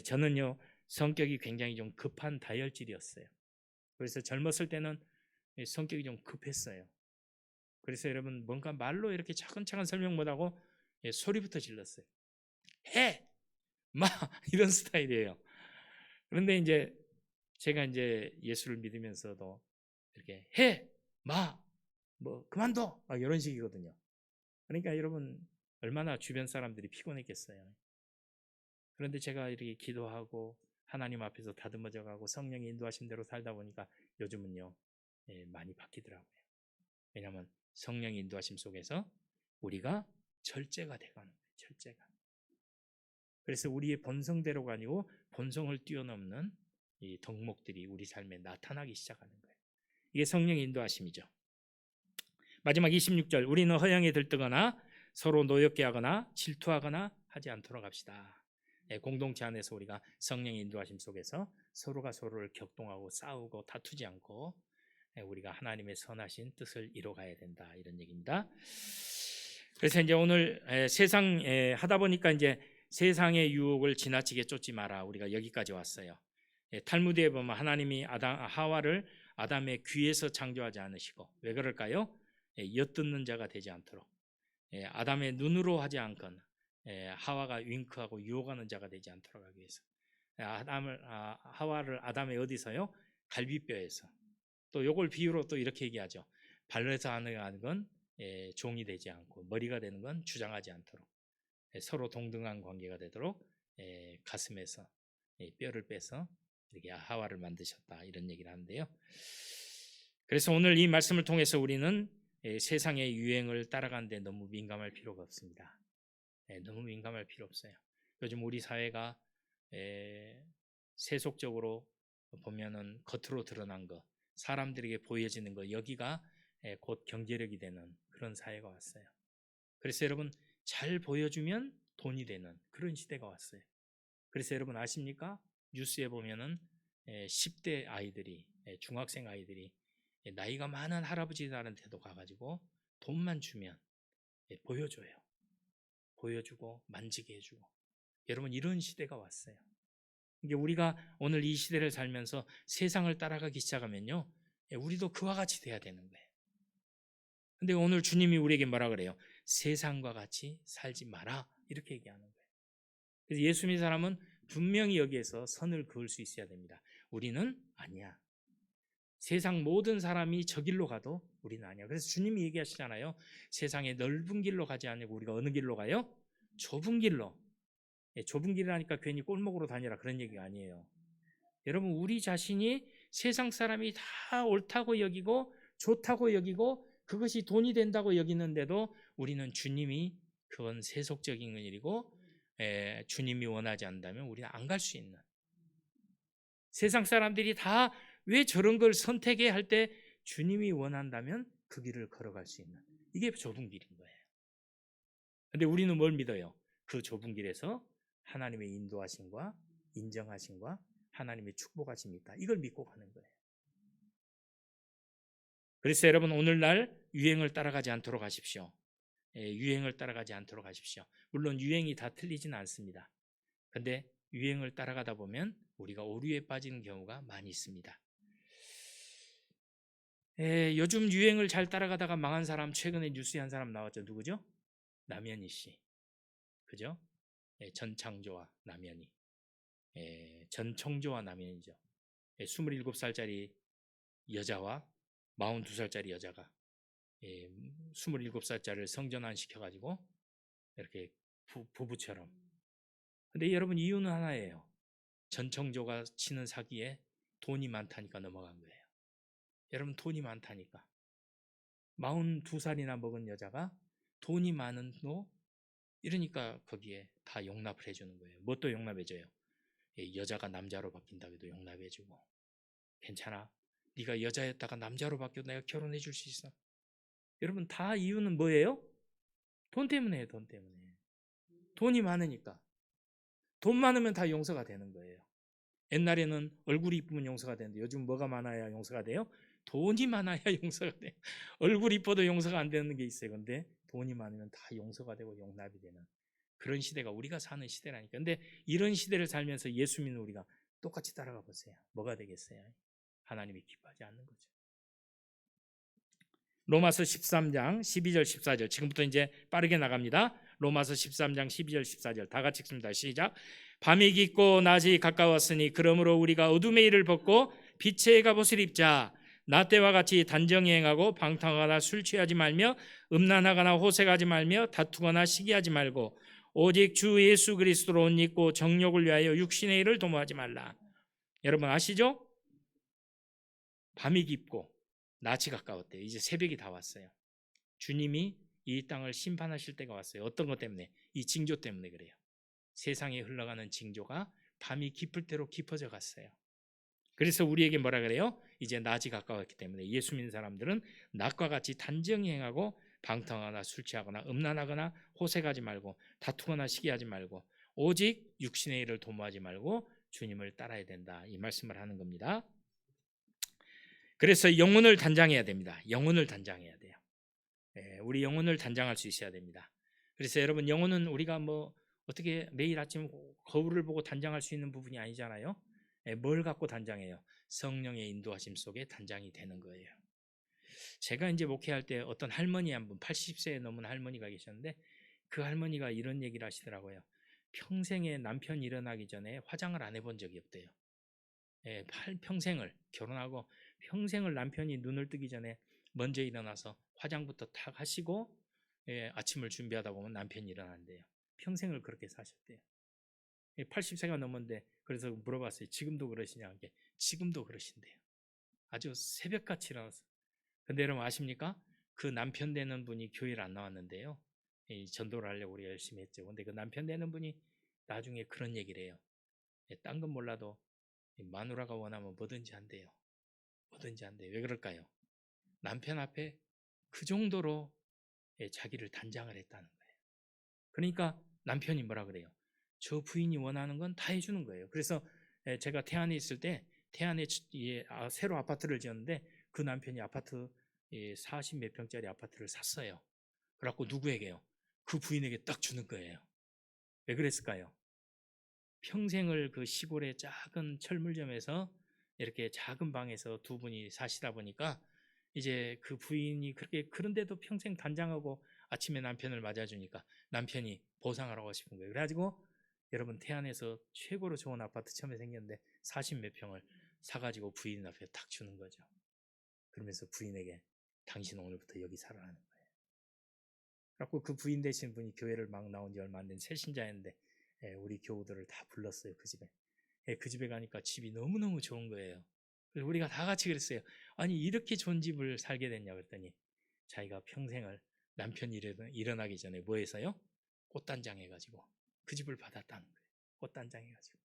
저는요, 성격이 굉장히 좀 급한 다혈질이었어요. 그래서 젊었을 때는 성격이 좀 급했어요. 그래서 여러분, 뭔가 말로 이렇게 차근차근 설명 못하고 소리부터 질렀어요. 해! 마! 이런 스타일이에요. 그런데 이제 제가 이제 예수를 믿으면서도 이렇게 해! 마! 뭐 그만둬! 막 이런 식이거든요. 그러니까 여러분, 얼마나 주변 사람들이 피곤했겠어요. 그런데 제가 이렇게 기도하고 하나님 앞에서 다듬어져 가고 성령의 인도하신 대로 살다 보니까 요즘은요, 많이 바뀌더라고요. 왜냐하면 성령의 인도하심 속에서 우리가 절제가 돼가는 거예요. 절제가. 그래서 우리의 본성대로가 아니고 본성을 뛰어넘는 이 덕목들이 우리 삶에 나타나기 시작하는 거예요. 이게 성령의 인도하심이죠. 마지막 26절, 우리는 허영에 들뜨거나 서로 노엽게 하거나 질투하거나 하지 않도록 합시다. 공동체 안에서 우리가 성령의 인도하심 속에서 서로가 서로를 격동하고 싸우고 다투지 않고 우리가 하나님의 선하신 뜻을 이뤄가야 된다, 이런 얘기입니다. 그래서 이제 오늘 세상 하다 보니까 이제 세상의 유혹을 지나치게 쫓지 마라, 우리가 여기까지 왔어요. 탈무드에 보면 하나님이 하와를 아담의 귀에서 창조하지 않으시고, 왜 그럴까요? 엿듣는 자가 되지 않도록, 아담의 눈으로 하지 않건 하와가 윙크하고 유혹하는 자가 되지 않도록 하기 위해서 하와를 아담의 어디서요? 갈비뼈에서. 또 요걸 비유로 또 이렇게 얘기하죠. 발에서 하는 건 종이 되지 않고 머리가 되는 건 주장하지 않도록 서로 동등한 관계가 되도록 가슴에서 뼈를 빼서 이렇게 하와를 만드셨다, 이런 얘기를 하는데요. 그래서 오늘 이 말씀을 통해서 우리는 세상의 유행을 따라가는데 너무 민감할 필요가 없습니다. 너무 민감할 필요 없어요. 요즘 우리 사회가 세속적으로 보면은 겉으로 드러난 거, 사람들에게 보여지는 거, 여기가 곧 경제력이 되는 그런 사회가 왔어요. 그래서 여러분 잘 보여주면 돈이 되는 그런 시대가 왔어요. 그래서 여러분 아십니까? 뉴스에 보면은 10대 아이들이 중학생 아이들이 나이가 많은 할아버지들한테도 가가지고 돈만 주면 보여줘요. 보여주고 만지게 해주고. 여러분 이런 시대가 왔어요. 이게 우리가 오늘 이 시대를 살면서 세상을 따라가기 시작하면요, 우리도 그와 같이 돼야 되는 거예요. 근데 오늘 주님이 우리에게 뭐라 그래요? 세상과 같이 살지 마라 이렇게 얘기하는 거예요. 그래서 예수 믿는 사람은 분명히 여기에서 선을 그을 수 있어야 됩니다. 우리는 아니야. 세상 모든 사람이 저 길로 가도 우리는 아니야. 그래서 주님이 얘기하시잖아요. 세상에 넓은 길로 가지 않고 우리가 어느 길로 가요? 좁은 길로. 좁은 길이라니까 괜히 꼴목으로 다니라 그런 얘기가 아니에요. 여러분 우리 자신이 세상 사람이 다 옳다고 여기고 좋다고 여기고 그것이 돈이 된다고 여기는데도 우리는 주님이 그건 세속적인 일이고 주님이 원하지 않는다면 우리는 안 갈 수 있는, 세상 사람들이 다 왜 저런 걸 선택해 할 때 주님이 원한다면 그 길을 걸어갈 수 있는, 이게 좁은 길인 거예요. 근데 우리는 뭘 믿어요? 그 좁은 길에서 하나님의 인도하심과 인정하심과 하나님의 축복하심이 있다. 이걸 믿고 가는 거예요. 그래서 여러분 오늘날 유행을 따라가지 않도록 하십시오. 유행을 따라가지 않도록 하십시오. 물론 유행이 다 틀리지는 않습니다. 근데 유행을 따라가다 보면 우리가 오류에 빠지는 경우가 많이 있습니다. 요즘 유행을 잘 따라가다가 망한 사람 최근에 뉴스에 한 사람 나왔죠. 누구죠? 남현희 씨. 그죠? 전창조와 남현희. 전청조와 남현희죠. 27살짜리 여자와 42살짜리 여자가 27살짜리를 성전환 시켜가지고 이렇게 부부처럼. 근데 여러분 이유는 하나예요. 전청조가 치는 사기에 돈이 많다니까 넘어간 거예요. 여러분 돈이 많다니까. 42살이나 먹은 여자가 돈이 많은 거 이러니까 거기에 다 용납을 해주는 거예요. 뭣도 용납해줘요. 여자가 남자로 바뀐다고 해도 용납해주고, 괜찮아, 네가 여자였다가 남자로 바뀌어도 내가 결혼해 줄 수 있어. 여러분 다 이유는 뭐예요? 돈 때문에요. 돈 때문에. 돈이 많으니까. 돈 많으면 다 용서가 되는 거예요. 옛날에는 얼굴이 이쁘면 용서가 되는데 요즘 뭐가 많아야 용서가 돼요? 돈이 많아야 용서가 돼요. 얼굴 이뻐도 용서가 안 되는 게 있어요. 근데 돈이 많으면 다 용서가 되고 용납이 되는 그런 시대가 우리가 사는 시대라니까. 근데 이런 시대를 살면서 예수 믿는 우리가 똑같이 따라가 보세요. 뭐가 되겠어요? 하나님이 기뻐하지 않는 거죠. 로마서 13장 12절 14절, 지금부터 이제 빠르게 나갑니다. 로마서 13장 12절 14절 다 같이 읽습니다. 시작. 밤이 깊고 낮이 가까웠으니 그러므로 우리가 어둠의 일을 벗고 빛의 갑옷을 입자. 나 때와 같이 단정히 행하고 방탕하거나 술 취하지 말며 음란하거나 호색하지 말며 다투거나 시기하지 말고 오직 주 예수 그리스도로 옷 입고 정욕을 위하여 육신의 일을 도모하지 말라. 여러분 아시죠? 밤이 깊고 낮이 가까웠대요. 이제 새벽이 다 왔어요. 주님이 이 땅을 심판하실 때가 왔어요. 어떤 것 때문에? 이 징조 때문에 그래요. 세상에 흘러가는 징조가 밤이 깊을 대로 깊어져 갔어요. 그래서 우리에게 뭐라 그래요? 이제 낮이 가까웠기 때문에 예수 믿는 사람들은 낮과 같이 단정히 행하고 방탕하거나 술 취하거나 음란하거나 호색하지 말고 다투거나 시기하지 말고 오직 육신의 일을 도모하지 말고 주님을 따라야 된다. 이 말씀을 하는 겁니다. 그래서 영혼을 단장해야 됩니다. 영혼을 단장해야 돼요. 우리 영혼을 단장할 수 있어야 됩니다. 그래서 여러분 영혼은 우리가 뭐 어떻게 매일 아침 거울을 보고 단장할 수 있는 부분이 아니잖아요. 뭘 갖고 단장해요? 성령의 인도하심 속에 단장이 되는 거예요. 제가 이제 목회할 때 어떤 할머니 한 분, 80세에 넘은 할머니가 계셨는데 그 할머니가 이런 얘기를 하시더라고요. 평생에 남편 일어나기 전에 화장을 안 해본 적이 없대요. 평생을 결혼하고 평생을 남편이 눈을 뜨기 전에 먼저 일어나서 화장부터 탁 하시고 아침을 준비하다 보면 남편이 일어난대요. 평생을 그렇게 사셨대요. 80세가 넘었는데 그래서 물어봤어요. 지금도 그러시냐? 지금도 그러신대요. 아주 새벽같이 일어나서. 근데 여러분 아십니까? 그 남편 되는 분이 교회를 안 나왔는데요. 전도를 하려고 우리가 열심히 했죠. 근데 그 남편 되는 분이 나중에 그런 얘기를 해요. 딴 건 몰라도 마누라가 원하면 뭐든지 한대요. 뭐든지 한대요. 왜 그럴까요? 남편 앞에 그 정도로 자기를 단장을 했다는 거예요. 그러니까 남편이 뭐라 그래요? 저 부인이 원하는 건 다 해주는 거예요. 그래서 제가 태안에 있을 때 태안에 새로 아파트를 지었는데 그 남편이 아파트 40 몇 평짜리 아파트를 샀어요. 그래갖고 누구에게요? 그 부인에게 딱 주는 거예요. 왜 그랬을까요? 평생을 그 시골의 작은 철물점에서 이렇게 작은 방에서 두 분이 사시다 보니까 이제 그 부인이 그런데도 평생 단장하고 아침에 남편을 맞아주니까 남편이 보상을 하고 싶은 거예요. 그래가지고 여러분 태안에서 최고로 좋은 아파트 처음에 생겼는데 40 몇 평을 사가지고 부인 앞에 딱 주는 거죠. 그러면서 부인에게 당신 오늘부터 여기 살아라는 거예요. 그래갖고 그 부인 되신 분이 교회를 막 나온 지 얼마 안 된 새신자였는데 우리 교우들을 다 불렀어요. 그 집에. 그 집에 가니까 집이 너무너무 좋은 거예요. 그래서 우리가 다 같이 그랬어요. 아니 이렇게 좋은 집을 살게 됐냐 그랬더니 자기가 평생을 남편이 일어나기 전에 뭐 해서요? 꽃단장 해가지고 그 집을 받았다는 거예요. 꽃단장 해가지고.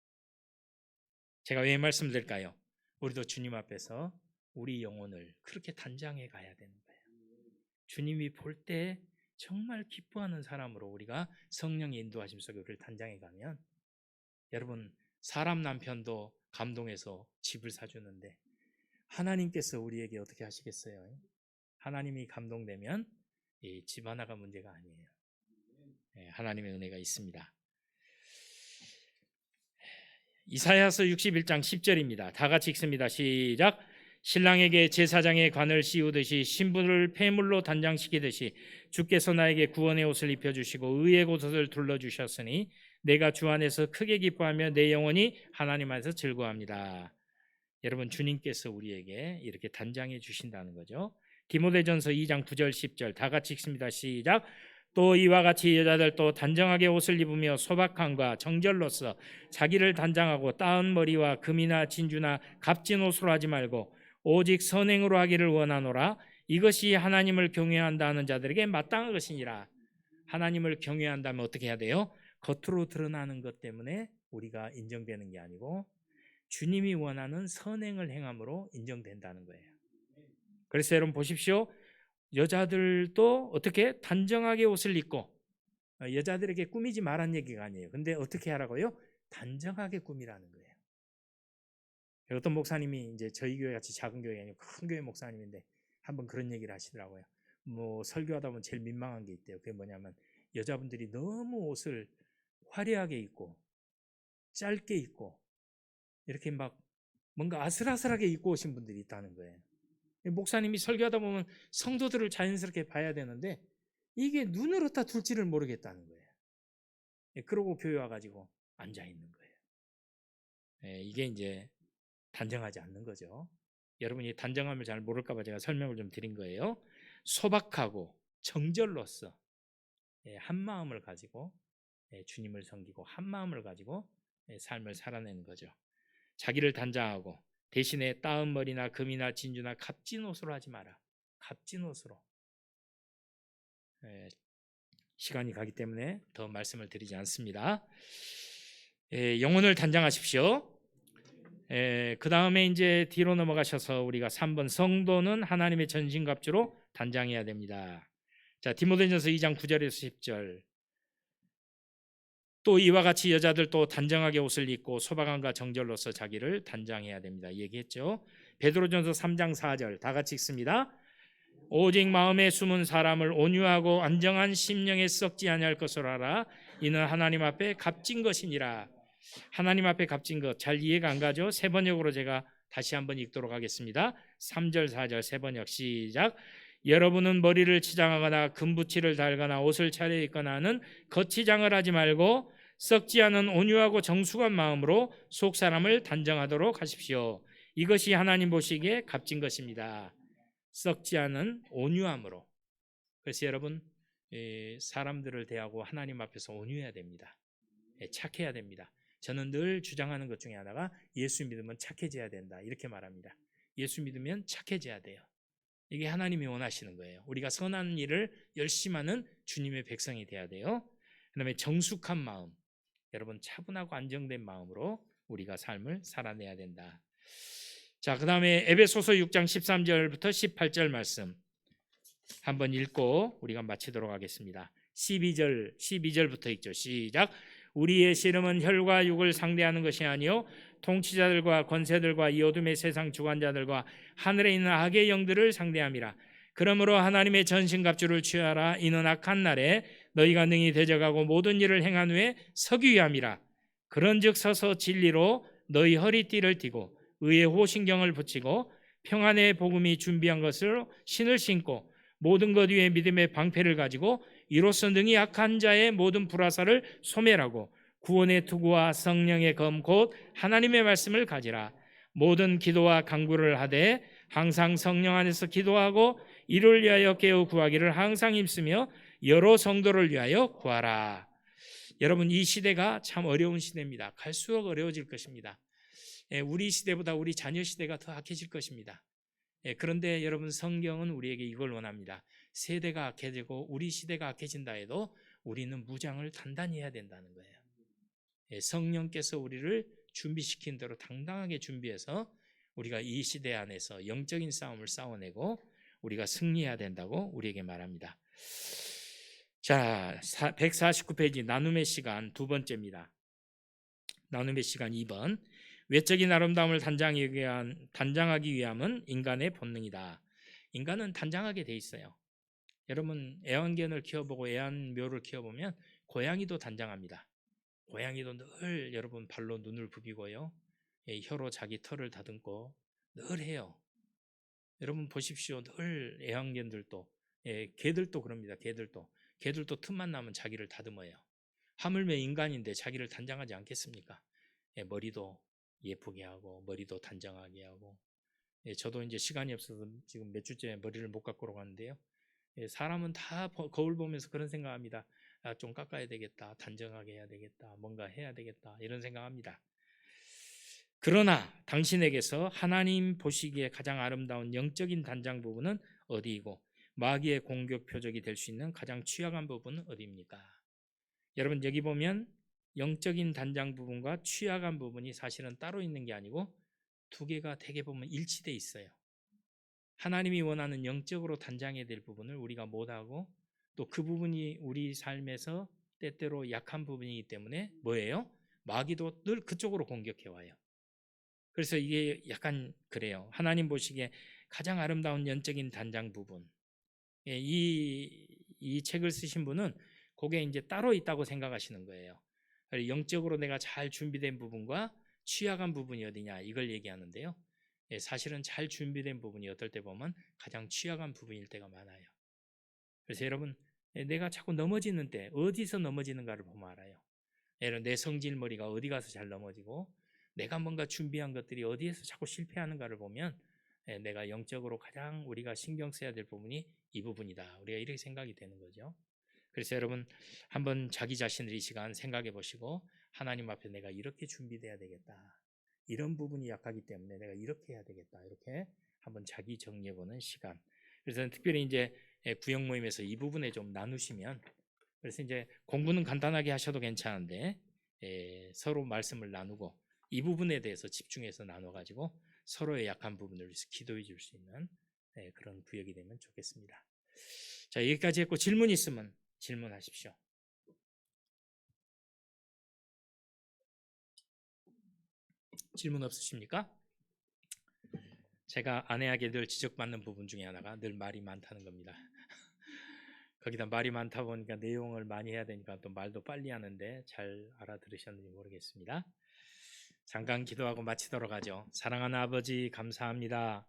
제가 왜 말씀드릴까요? 우리도 주님 앞에서 우리 영혼을 그렇게 단장해 가야 되는 거예요. 주님이 볼 때 정말 기뻐하는 사람으로 우리가 성령의 인도하심 속에 우리를 단장해 가면 여러분 사람 남편도 감동해서 집을 사주는데 하나님께서 우리에게 어떻게 하시겠어요? 하나님이 감동되면 이 집 하나가 문제가 아니에요. 하나님의 은혜가 있습니다. 이사야서 61장 10절입니다. 다 같이 읽습니다. 시작. 신랑에게 제사장의 관을 씌우듯이 신부를 폐물로 단장시키듯이 주께서 나에게 구원의 옷을 입혀주시고 의의 옷을 둘러주셨으니 내가 주 안에서 크게 기뻐하며 내 영혼이 하나님 안에서 즐거워합니다. 여러분 주님께서 우리에게 이렇게 단장해 주신다는 거죠. 디모데전서 2장 9절 10절 다 같이 읽습니다. 시작. 또 이와 같이 여자들도 단정하게 옷을 입으며 소박함과 정절로서 자기를 단장하고 따은 머리와 금이나 진주나 값진 옷으로 하지 말고 오직 선행으로 하기를 원하노라. 이것이 하나님을 경외한다 하는 자들에게 마땅한 것이니라. 하나님을 경외한다면 어떻게 해야 돼요? 겉으로 드러나는 것 때문에 우리가 인정되는 게 아니고 주님이 원하는 선행을 행함으로 인정된다는 거예요. 그래서 여러분 보십시오. 여자들도 어떻게 단정하게 옷을 입고 여자들에게 꾸미지 말란 얘기가 아니에요. 근데 어떻게 하라고요? 단정하게 꾸미라는 거예요. 어떤 목사님이 이제 저희 교회 같이 작은 교회가 아니고 큰 교회 목사님인데 한번 그런 얘기를 하시더라고요. 뭐 설교하다 보면 제일 민망한 게 있대요. 그게 뭐냐면 여자분들이 너무 옷을 화려하게 입고 짧게 입고 이렇게 막 뭔가 아슬아슬하게 입고 오신 분들이 있다는 거예요. 목사님이 설교하다 보면 성도들을 자연스럽게 봐야 되는데 이게 눈을 어디다 둘지를 모르겠다는 거예요. 그러고 교회 와가지고 앉아 있는 거예요. 이게 이제 단정하지 않는 거죠. 여러분이 단정함을 잘 모를까봐 제가 설명을 좀 드린 거예요. 소박하고 정절로서 한 마음을 가지고 주님을 섬기고 한 마음을 가지고 삶을 살아내는 거죠. 자기를 단장하고 대신에 따은 머리나 금이나 진주나 값진 옷으로 하지 마라. 값진 옷으로. 시간이 가기 때문에 더 말씀을 드리지 않습니다. 영혼을 단장하십시오. 그 다음에 이제 뒤로 넘어가셔서 우리가 3번 성도는 하나님의 전신갑주로 단장해야 됩니다. 자, 디모데전서 2장 9절에서 10절. 또 이와 같이 여자들도 단정하게 옷을 입고 소박함과 정절로서 자기를 단장해야 됩니다. 얘기했죠. 베드로전서 3장 4절 다 같이 읽습니다. 오직 마음에 숨은 사람을 온유하고 안정한 심령에 썩지 아니할 것을 알아. 이는 하나님 앞에 값진 것이니라. 하나님 앞에 값진 것 잘 이해가 안 가죠? 세 번역으로 제가 다시 한번 읽도록 하겠습니다. 3절 4절 세 번역 시작. 여러분은 머리를 치장하거나 금붙이를 달거나 옷을 차려입거나 하는 겉치장을 하지 말고 썩지 않은 온유하고 정숙한 마음으로 속 사람을 단정하도록 하십시오. 이것이 하나님 보시기에 값진 것입니다. 썩지 않은 온유함으로. 그래서 여러분 사람들을 대하고 하나님 앞에서 온유해야 됩니다. 착해야 됩니다. 저는 늘 주장하는 것 중에 하나가 예수 믿으면 착해져야 된다 이렇게 말합니다. 예수 믿으면 착해져야 돼요. 이게 하나님이 원하시는 거예요. 우리가 선한 일을 열심히 하는 주님의 백성이 돼야 돼요. 그 다음에 정숙한 마음, 여러분 차분하고 안정된 마음으로 우리가 삶을 살아내야 된다. 자, 그 다음에 에베소서 6장 13절부터 18절 말씀 한번 읽고 우리가 마치도록 하겠습니다. 12절부터 읽죠. 시작. 우리의 씨름은 혈과 육을 상대하는 것이 아니요 통치자들과 권세들과 이 어둠의 세상 주관자들과 하늘에 있는 악의 영들을 상대함이라. 그러므로 하나님의 전신갑주를 취하라. 이는 악한 날에 너희가 능히 대적하고 모든 일을 행한 후에 서기 위함이라. 그런즉 서서 진리로 너희 허리띠를 띠고 의의 호신경을 붙이고 평안의 복음이 준비한 것을 신을 신고 모든 것 위에 믿음의 방패를 가지고 이로써 능히 약한 자의 모든 불화살을 소멸하고 구원의 투구와 성령의 검 곧 하나님의 말씀을 가지라. 모든 기도와 간구를 하되 항상 성령 안에서 기도하고 이를 위하여 깨어 구하기를 항상 힘쓰며 여러 성도를 위하여 구하라. 여러분, 이 시대가 참 어려운 시대입니다. 갈수록 어려워질 것입니다. 우리 시대보다 우리 자녀 시대가 더 악해질 것입니다. 그런데 여러분, 성경은 우리에게 이걸 원합니다. 세대가 악해지고 우리 시대가 악해진다 해도 우리는 무장을 단단히 해야 된다는 거예요. 성령께서 우리를 준비시킨 대로 당당하게 준비해서 우리가 이 시대 안에서 영적인 싸움을 싸워내고 우리가 승리해야 된다고 우리에게 말합니다. 자, 149페이지 나눔의 시간 두 번째입니다. 나눔의 시간 2번. 외적인 아름다움을 단장하기 위함은 인간의 본능이다. 인간은 단장하게 돼 있어요. 여러분, 애완견을 키워보고 애완묘를 키워보면 고양이도 단장합니다. 고양이도 늘 여러분 발로 눈을 부비고요, 혀로 자기 털을 다듬고 늘 해요. 여러분 보십시오. 늘 애완견들도, 개들도 그럽니다. 개들도 틈만 나면 자기를 다듬어요. 하물며 인간인데 자기를 단장하지 않겠습니까? 머리도 예쁘게 하고 머리도 단장하게 하고. 저도 이제 시간이 없어서 지금 몇 주째 머리를 못 깎으러 가는데요. 사람은 다 거울 보면서 그런 생각합니다. 좀 깎아야 되겠다, 단정하게 해야 되겠다, 뭔가 해야 되겠다, 이런 생각합니다. 그러나 당신에게서 하나님 보시기에 가장 아름다운 영적인 단장 부분은 어디이고 마귀의 공격 표적이 될 수 있는 가장 취약한 부분은 어디입니까? 여러분, 여기 보면 영적인 단장 부분과 취약한 부분이 사실은 따로 있는 게 아니고 두 개가 되게 보면 일치돼 있어요. 하나님이 원하는 영적으로 단장해야 될 부분을 우리가 못하고 또 그 부분이 우리 삶에서 때때로 약한 부분이기 때문에 뭐예요? 마귀도 늘 그쪽으로 공격해 와요. 그래서 이게 약간 그래요. 하나님 보시기에 가장 아름다운 영적인 단장 부분. 이 책을 쓰신 분은 그게 이제 따로 있다고 생각하시는 거예요. 영적으로 내가 잘 준비된 부분과 취약한 부분이 어디냐, 이걸 얘기하는데요. 사실은 잘 준비된 부분이 어떨 때 보면 가장 취약한 부분일 때가 많아요. 그래서 여러분, 내가 자꾸 넘어지는 때 어디서 넘어지는가를 보면 알아요. 예를 내 성질머리가 어디 가서 잘 넘어지고 내가 뭔가 준비한 것들이 어디에서 자꾸 실패하는가를 보면 내가 영적으로 가장 우리가 신경 써야 될 부분이 이 부분이다, 우리가 이렇게 생각이 되는 거죠. 그래서 여러분, 한번 자기 자신을 이 시간 생각해 보시고 하나님 앞에 내가 이렇게 준비돼야 되겠다, 이런 부분이 약하기 때문에 내가 이렇게 해야 되겠다, 이렇게 한번 자기 정리해 보는 시간. 그래서 특별히 이제 구역 모임에서 이 부분에 좀 나누시면, 그래서 이제 공부는 간단하게 하셔도 괜찮은데 서로 말씀을 나누고 이 부분에 대해서 집중해서 나눠가지고 서로의 약한 부분을 위해서 기도해 줄 수 있는 그런 구역이 되면 좋겠습니다. 자, 여기까지 했고 질문 있으면 질문하십시오. 질문 없으십니까? 제가 아내에게 늘 지적받는 부분 중에 하나가 늘 말이 많다는 겁니다. 거기다 말이 많다 보니까 내용을 많이 해야 되니까 또 말도 빨리 하는데 잘 알아들으셨는지 모르겠습니다. 잠깐 기도하고 마치도록 하죠. 사랑하는 아버지, 감사합니다.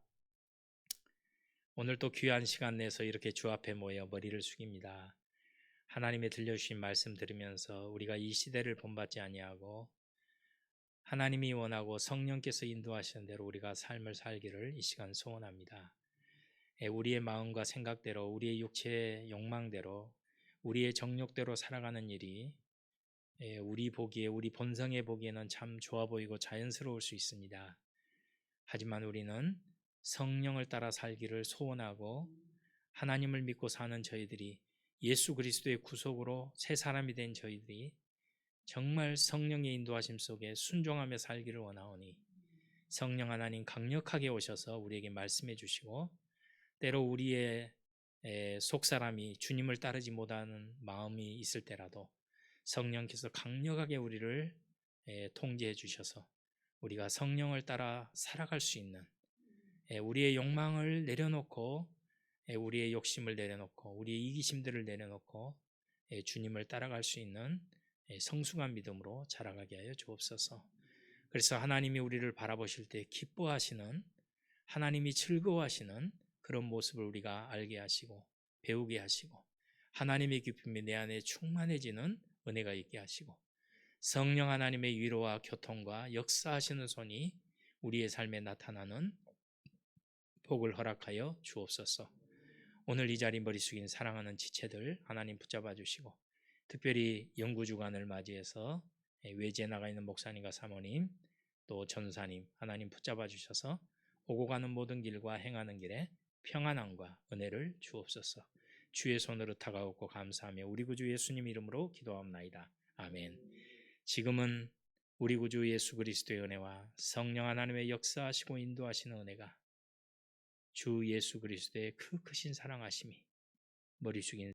오늘 또 귀한 시간 내서 이렇게 주 앞에 모여 머리를 숙입니다. 하나님의 들려주신 말씀 들으면서 우리가 이 시대를 본받지 아니하고 하나님이 원하고 성령께서 인도하시는 대로 우리가 삶을 살기를 이 시간 소원합니다. 우리의 마음과 생각대로, 우리의 육체의 욕망대로, 우리의 정욕대로 살아가는 일이 우리 보기에, 우리 본성에 보기에는 참 좋아 보이고 자연스러울 수 있습니다. 하지만 우리는 성령을 따라 살기를 소원하고 하나님을 믿고 사는 저희들이, 예수 그리스도의 구속으로 새 사람이 된 저희들이 정말 성령의 인도하심 속에 순종하며 살기를 원하오니 성령 하나님 강력하게 오셔서 우리에게 말씀해 주시고 때로 우리의 속 사람이 주님을 따르지 못하는 마음이 있을 때라도 성령께서 강력하게 우리를 통제해 주셔서 우리가 성령을 따라 살아갈 수 있는, 우리의 욕망을 내려놓고, 우리의 욕심을 내려놓고, 우리의 이기심들을 내려놓고 주님을 따라갈 수 있는 성숙한 믿음으로 자라가게 하여 주옵소서. 그래서 하나님이 우리를 바라보실 때 기뻐하시는, 하나님이 즐거워하시는 그런 모습을 우리가 알게 하시고 배우게 하시고, 하나님의 기쁨이 내 안에 충만해지는 은혜가 있게 하시고, 성령 하나님의 위로와 교통과 역사하시는 손이 우리의 삶에 나타나는 복을 허락하여 주옵소서. 오늘 이 자리 머리 숙인 사랑하는 지체들 하나님 붙잡아 주시고, 특별히 영구주간을 맞이해서 외지에 나가 있는 목사님과 사모님, 또 전사님 하나님 붙잡아 주셔서 오고 가는 모든 길과 행하는 길에 평안함과 은혜를 주옵소서. 주의 손으로 다가오고 감사하며 우리 구주 예수님 이름으로 기도합나이다. 아멘. 지금은 우리 구주 예수 그리스도의 은혜와 성령 하나님의 역사하시고 인도하시는 은혜가, 주 예수 그리스도의 그 크신 사랑하심이, 머리 숙인